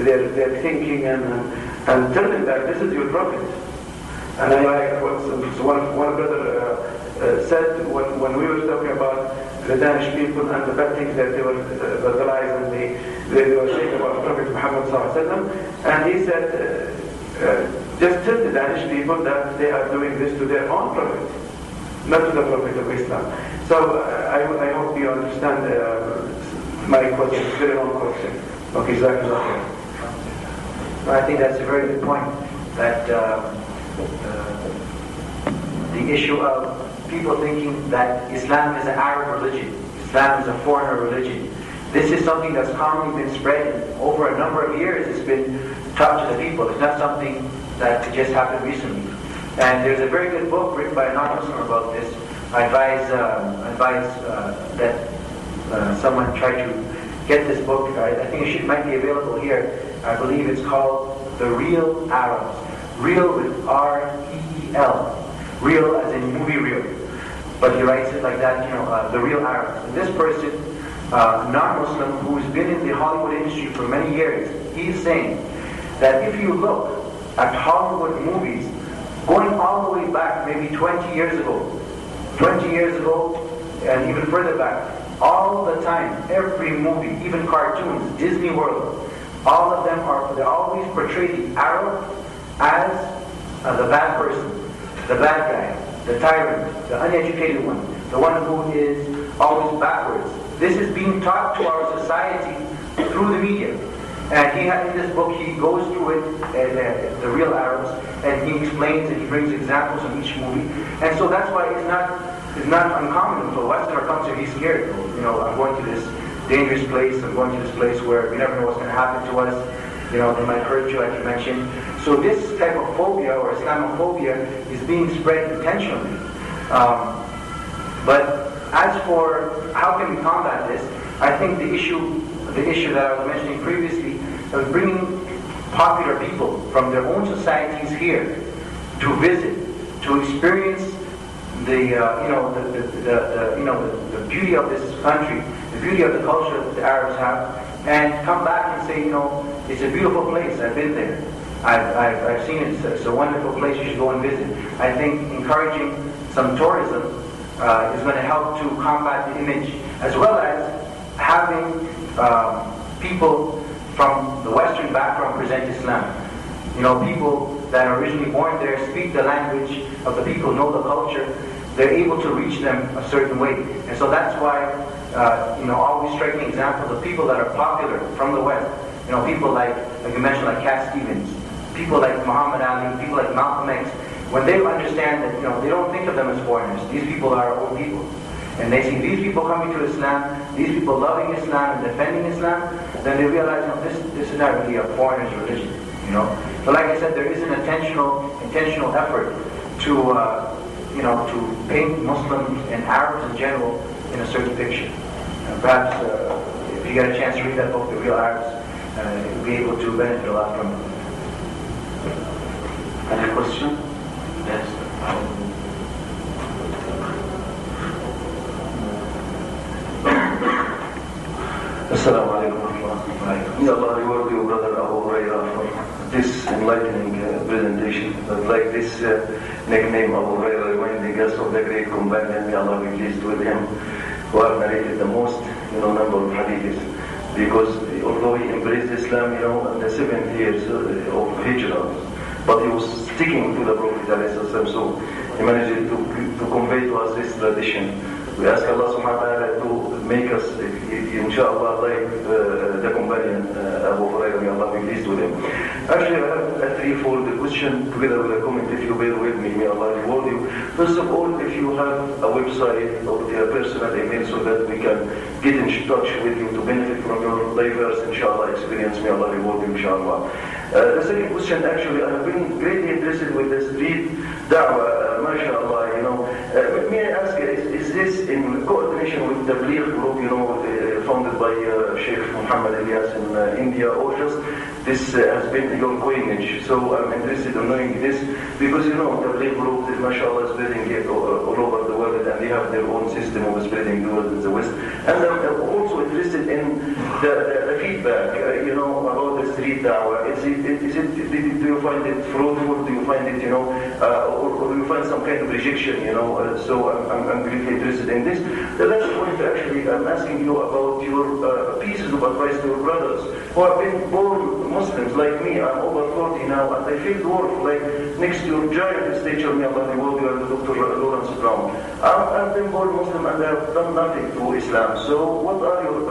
their thinking and tell them that this is your prophet? And I like what one brother said when we were talking about the Danish people and the bad things that they were the lies and they were saying about Prophet Muhammad ﷺ, and he said, just tell the Danish people that they are doing this to their own prophet, not to the Prophet of Islam. So I hope you understand my question. It's a very long question. Okay, Jazakallah. I think that's a very good point, that the issue of people thinking that Islam is an Arab religion, Islam is a foreigner religion. This is something that's commonly been spread over a number of years. It's been taught to the people. It's not something that just happened recently. And there's a very good book written by a non-Muslim about this. I advise that someone try to get this book. I think it might be available here. I believe it's called The Real Arabs. Real with R-E-E-L. Real as in movie reel. But he writes it like that, The Real Arabs. And this person, non-Muslim, who's been in the Hollywood industry for many years, he's saying that if you look at Hollywood movies, going all the way back, maybe 20 years ago, and even further back, all the time, every movie, even cartoons, Disney World, all of them they always portray the Arab as the bad person, the bad guy, the tyrant, the uneducated one, the one who is always backwards. This is being taught to our society through the media. And in this book, he goes through it, The Real Arabs, and he explains and he brings examples of each movie. And so that's why it's not uncommon for a Westerner comes to be scared. I'm going to this dangerous place, I'm going to this place where we never know what's going to happen to us. They might hurt you, like you mentioned. So this type of phobia or Islamophobia is being spread intentionally. But as for how can we combat this, I think the issue that I was mentioning previously of bringing popular people from their own societies here to visit, to experience the beauty of this country, the beauty of the culture that the Arabs have, and come back and say, it's a beautiful place. I've been there. I've seen it. It's a wonderful place. You should go and visit. I think encouraging some tourism is going to help to combat the image, as well as having people from the Western background present Islam. People that are originally born there speak the language of the people, know the culture. They're able to reach them a certain way. And so that's why, always striking examples of people that are popular from the West. People like you mentioned, like Cat Stevens, people like Muhammad Ali, people like Malcolm X. When they understand that, they don't think of them as foreigners. These people are our own people. And they see these people coming to Islam, these people loving Islam and defending Islam, then they realize, this is not really a foreigner's religion, But like I said, there is an intentional effort to paint Muslims and Arabs in general in a certain picture. And perhaps if you get a chance to read that book, The Real Arabs, you'll be able to benefit a lot from it. Any question? Yes. Assalamu alaikum. May Allah reward you, brother Abu Hurairah, for this enlightening presentation. But like this nickname Abu Hurairah reminding us of the great companion, may Allah be pleased with him, who have narrated the most number of hadiths. Because although he embraced Islam, in the 7th years of Hijrah, but he was sticking to the Prophet ﷺ, so he managed to convey to us this tradition. We ask Allah subhanahu wa ta'ala to make us, inshallah, like the companion Abu Hurairah, may Allah be pleased with him. Actually, I have a threefold question together with a comment, if you bear with me, may Allah reward you. First of all, if you have a website or a personal email so that we can get in touch with you to benefit from your diverse, inshallah, experience, may Allah reward you, inshallah. The second question, actually, I have been greatly interested with the street da'wah, mashallah, may I ask, is this in coordination with the Tabligh group, founded by Sheikh Muhammad Ilyas in India, or just this has been your coinage? So I'm interested in knowing this, because the Tabligh group, mashallah, is spreading all over the world, and they have their own system of spreading the word in the West. And I'm also interested in the feedback, about the street da'wah. Do you find it fruitful? Do you find it, or do you find some kind of rejection, So I'm really interested in this. The last point, actually, I'm asking you about your pieces of advice to your brothers who have been born Muslims like me. I'm over 40 now, and I feel dwarf, like next to your giant stature, may Allah reward you, and Dr. Lawrence Brown. I've been born Muslim and I have done nothing to Islam. So what are your,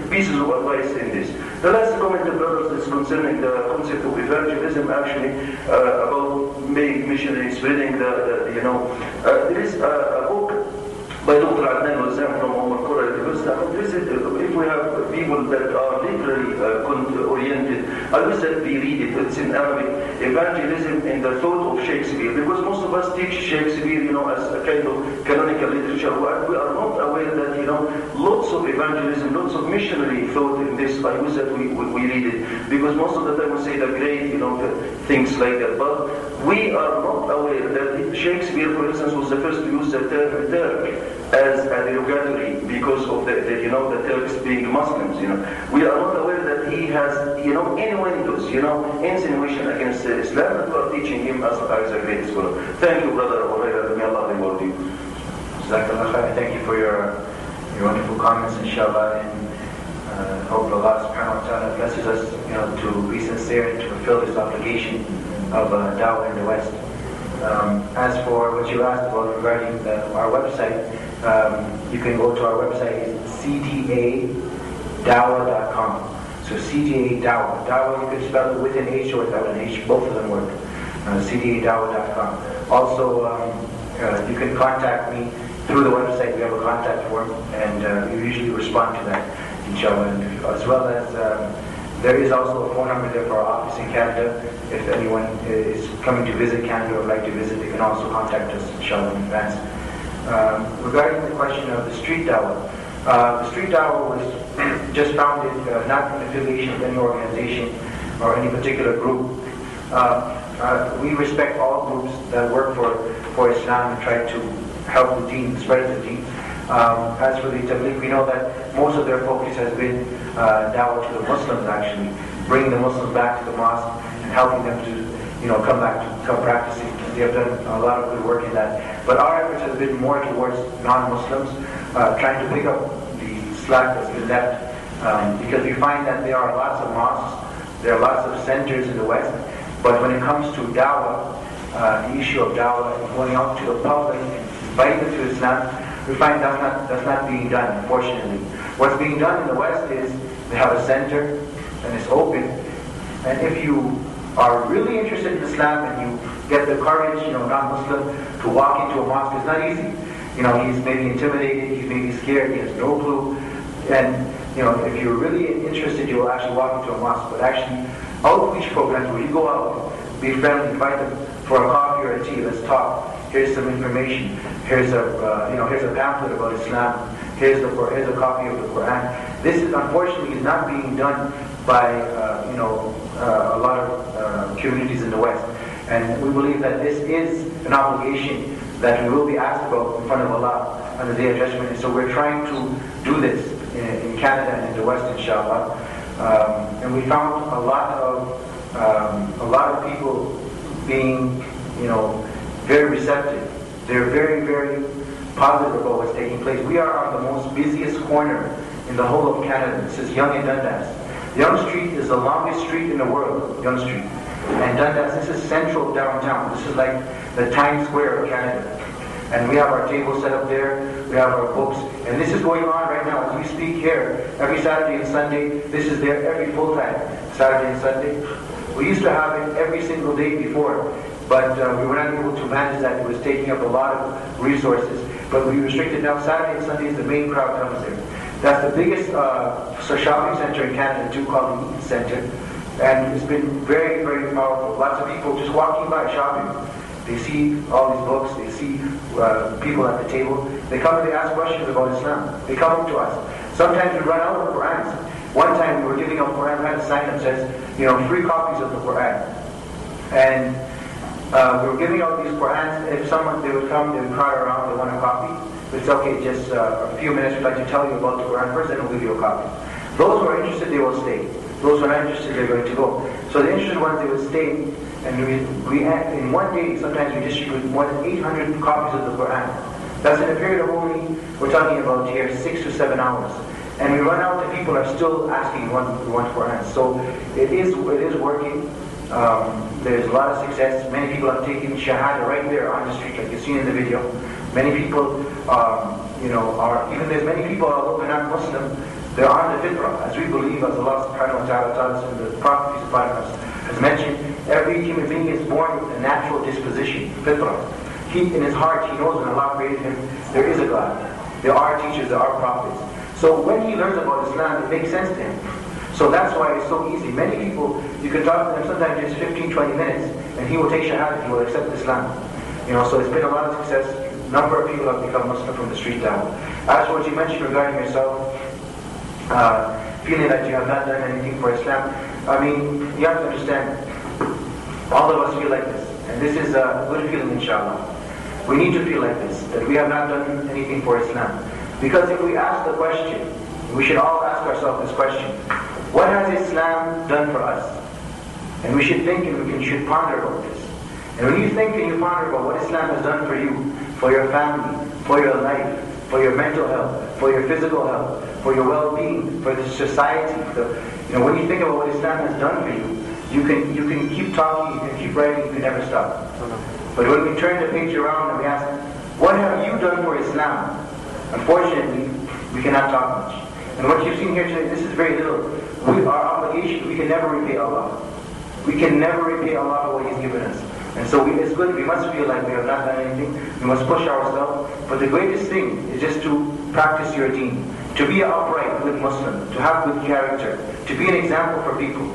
pieces of advice in this? The last comment, brothers, is concerning the concept of evangelism, actually, about making missionary, spreading there is a book by Dr. Adnan Wazam from our Quran because if we have people that are literally oriented, I wish that we read it. It's in Arabic, evangelism in the thought of Shakespeare, because most of us teach Shakespeare, as a kind of canonical literature. We are not aware that, lots of evangelism, lots of missionary thought in this. I wish that we read it, because most of the time we say the great, things like that. But we are not aware that Shakespeare, for instance, was the first to use the term Turk as a derogatory because of the Turks being Muslims. We are not aware that he has, innuendos, insinuation against Islam, and we are teaching him as a great scholar. Thank you, Brother Huraira. May Allah reward you. Thank you for your wonderful comments, inshallah, and hope Allah subhanahu wa ta'ala blesses us, to be sincere and to fulfill this obligation of da'wah in the West. As for what you asked about regarding our website, you can go to our website, cdadawah.com. So CDA Dawah. Dawah, you can spell it with an H or without an H, both of them work. cdadawah.com. Also, you can contact me through the website. We have a contact form, and we usually respond to that, inshallah. As well as there is also a phone number there for our office in Canada. If anyone is coming to visit Canada or would like to visit, they can also contact us, inshallah, in advance. Regarding the question of the street dawah, the street dawah was just founded not in affiliation with any organization or any particular group. We respect all groups that work for Islam and try to help the deen, spread the deen. As for the Tabligh, we know that most of their focus has been dawah to the Muslims, actually, bringing the Muslims back to the mosque and helping them to, come practicing. They have done a lot of good work in that. But our efforts have been more towards non-Muslims, trying to pick up the slack that's been left, because we find that there are lots of mosques, there are lots of centers in the West, but when it comes to dawah, the issue of dawah, going out to the public, inviting them to Islam, we find that's not being done, unfortunately. What's being done in the West is they have a center and it's open, and if you are really interested in Islam and you get the courage, non-Muslim, to walk into a mosque, it's not easy. He's maybe intimidated, he's maybe scared, he has no clue, and if you're really interested, you'll actually walk into a mosque. But actually, outreach programs where you go out, be friendly, invite them for a coffee or a tea, let's talk. Here's some information. Here's a pamphlet about Islam. Here's a copy of the Quran. This is unfortunately not being done by a lot of communities in the West, and we believe that this is an obligation that we will be asked about in front of Allah on the Day of Judgment. And so we're trying to do this in Canada and in the West, inshallah. And we found a lot of people being, very receptive. They're very, very positive about what's taking place. We are on the most busiest corner in the whole of Canada. This is Yonge and Dundas. Yonge Street is the longest street in the world, Yonge Street. And Dundas, this is central downtown. This is like the Times Square of Canada. And we have our tables set up there, we have our books, and this is going on right now as we speak here, every Saturday and Sunday. This is there every full time, Saturday and Sunday. We used to have it every single day before, but we were not able to manage that. It was taking up a lot of resources, but we restricted now. Saturday and Sunday is the main crowd comes there. That's the biggest shopping center in Canada too, called the Eaton Center, and it's been very, very powerful. Lots of people just walking by shopping. They see all these books, they see people at the table. They come and they ask questions about Islam. They come up to us. Sometimes we run out of Qurans. One time we were giving out Quran, we had a sign that says, free copies of the Quran. And we were giving out these Qurans. If they would come, they would crowd around, they want a copy. It's okay, just a few minutes, we'd like to tell you about the Quran first, then we'll give you a copy. Those who are interested, they will stay. Those who are not interested, they're going to go. So the interested ones, they would stay. And we in one day, sometimes we distribute more than 800 copies of the Quran. That's in a period of only, we're talking about here, 6 to 7 hours. And we run out and people are still asking, we want Quran. So it is working. There's a lot of success. Many people have taken Shahada right there on the street, like you've seen in the video. Many people, there's many people, although they're not Muslim, they're on the fitrah, as we believe, as Allah subhanahu wa ta'ala taught us, and the Prophet has mentioned, every human being is born with a natural disposition, fitrah. In his heart, he knows when Allah created him, there is a God. There are teachers, there are prophets. So when he learns about Islam, it makes sense to him. So that's why it's so easy. Many people, you can talk to them sometimes just 15, 20 minutes, and he will take Shahada, he will accept Islam. So it's been a lot of success. A number of people have become Muslim from the street down. As for what you mentioned regarding yourself, feeling that you have not done anything for Islam, I mean, you have to understand, all of us feel like this. And this is a good feeling, inshallah. We need to feel like this, that we have not done anything for Islam. Because if we ask the question, we should all ask ourselves this question: what has Islam done for us? And we should think and we should ponder about this. And when you think and you ponder about what Islam has done for you, for your family, for your life, for your mental health, for your physical health, for your well-being, for the society, when you think about what Islam has done for you, you can keep talking, you can keep writing, you can never stop. But when we turn the page around and we ask, what have you done for Islam? Unfortunately, we cannot talk much. And what you've seen here today, this is very little. Our obligation, we can never repay Allah. We can never repay Allah for what He's given us. And so it's good, we must feel like we have not done anything. We must push ourselves. But the greatest thing is just to practice your deen. To be an upright, good Muslim. To have good character. To be an example for people.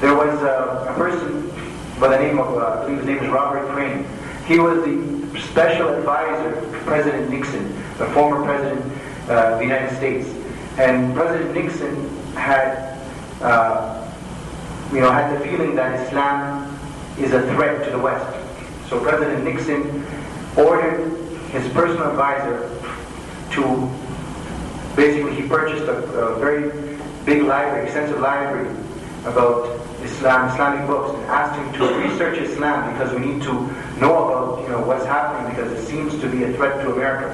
There was a person by the name of, I believe his name is Robert Crane. He was the special advisor to President Nixon, the former president of the United States. And President Nixon had, had the feeling that Islam is a threat to the West. So President Nixon ordered his personal advisor to, basically he purchased a very big library, extensive library about Islamic books, and asked him to research Islam because we need to know about what's happening, because it seems to be a threat to America.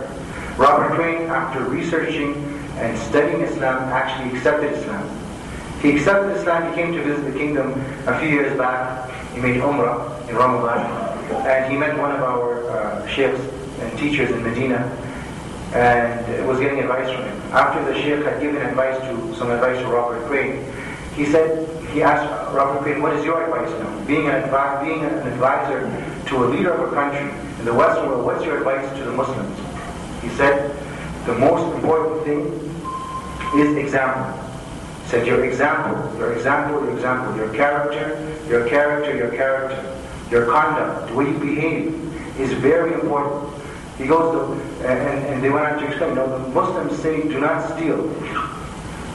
Robert Crane, after researching and studying Islam, actually accepted Islam. He accepted Islam, he came to visit the kingdom a few years back. He made Umrah in Ramadan, and he met one of our sheikhs and teachers in Medina, and was getting advice from him. After the sheikh had given some advice to Robert Crane, he asked Robert Crane, what is your advice now? Being an advisor to a leader of a country in the Western world, what's your advice to the Muslims? He said, the most important thing is example. He said, your example, your character, your conduct, the way you behave is very important. He goes, and they went on to explain, the Muslims say, do not steal.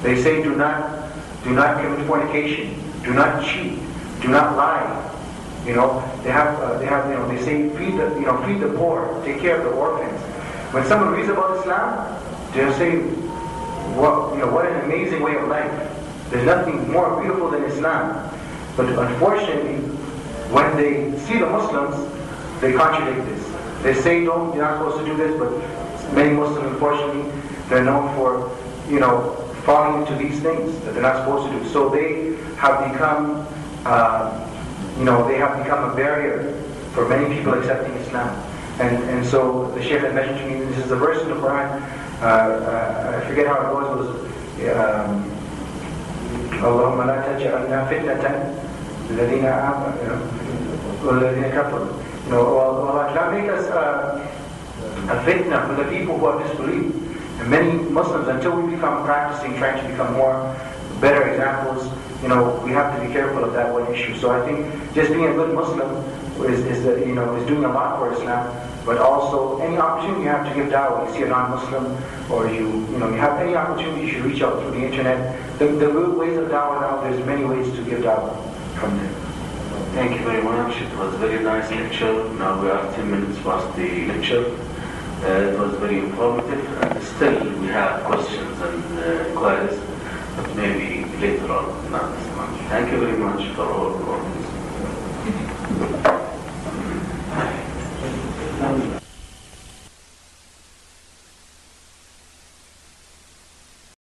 They say, do not commit fornication, do not cheat, do not lie. They say feed the poor, take care of the orphans. When someone reads about Islam, they'll say, what an amazing way of life. There's nothing more beautiful than Islam. But unfortunately, when they see the Muslims, they contradict this. They say, you're not supposed to do this, but many Muslims, unfortunately, they're known for, falling into these things that they're not supposed to do. So they have become, a barrier for many people accepting Islam. And so the Shaykh had mentioned to me, this is a verse in the Quran, I forget how it goes, Allahumma la taj'alna fitnatan lilladhina amanu walladhina kafaru. Allah, not make us a fitna for the people who have disbelieved. And many Muslims, until we become practicing, trying to become better examples, we have to be careful of that one issue. So I think just being a good Muslim is doing a lot for Islam, but also any opportunity you have to give da'wah. You see a non-Muslim, or you have any opportunity, you should reach out through the internet. The good ways of da'wah now, there's many ways to give da'wah from there. Thank you very much. It was a very nice lecture. Now we are 10 minutes past the lecture. It was very informative, and still we have questions and inquiries, but maybe later on, not this month. Thank you very much for all.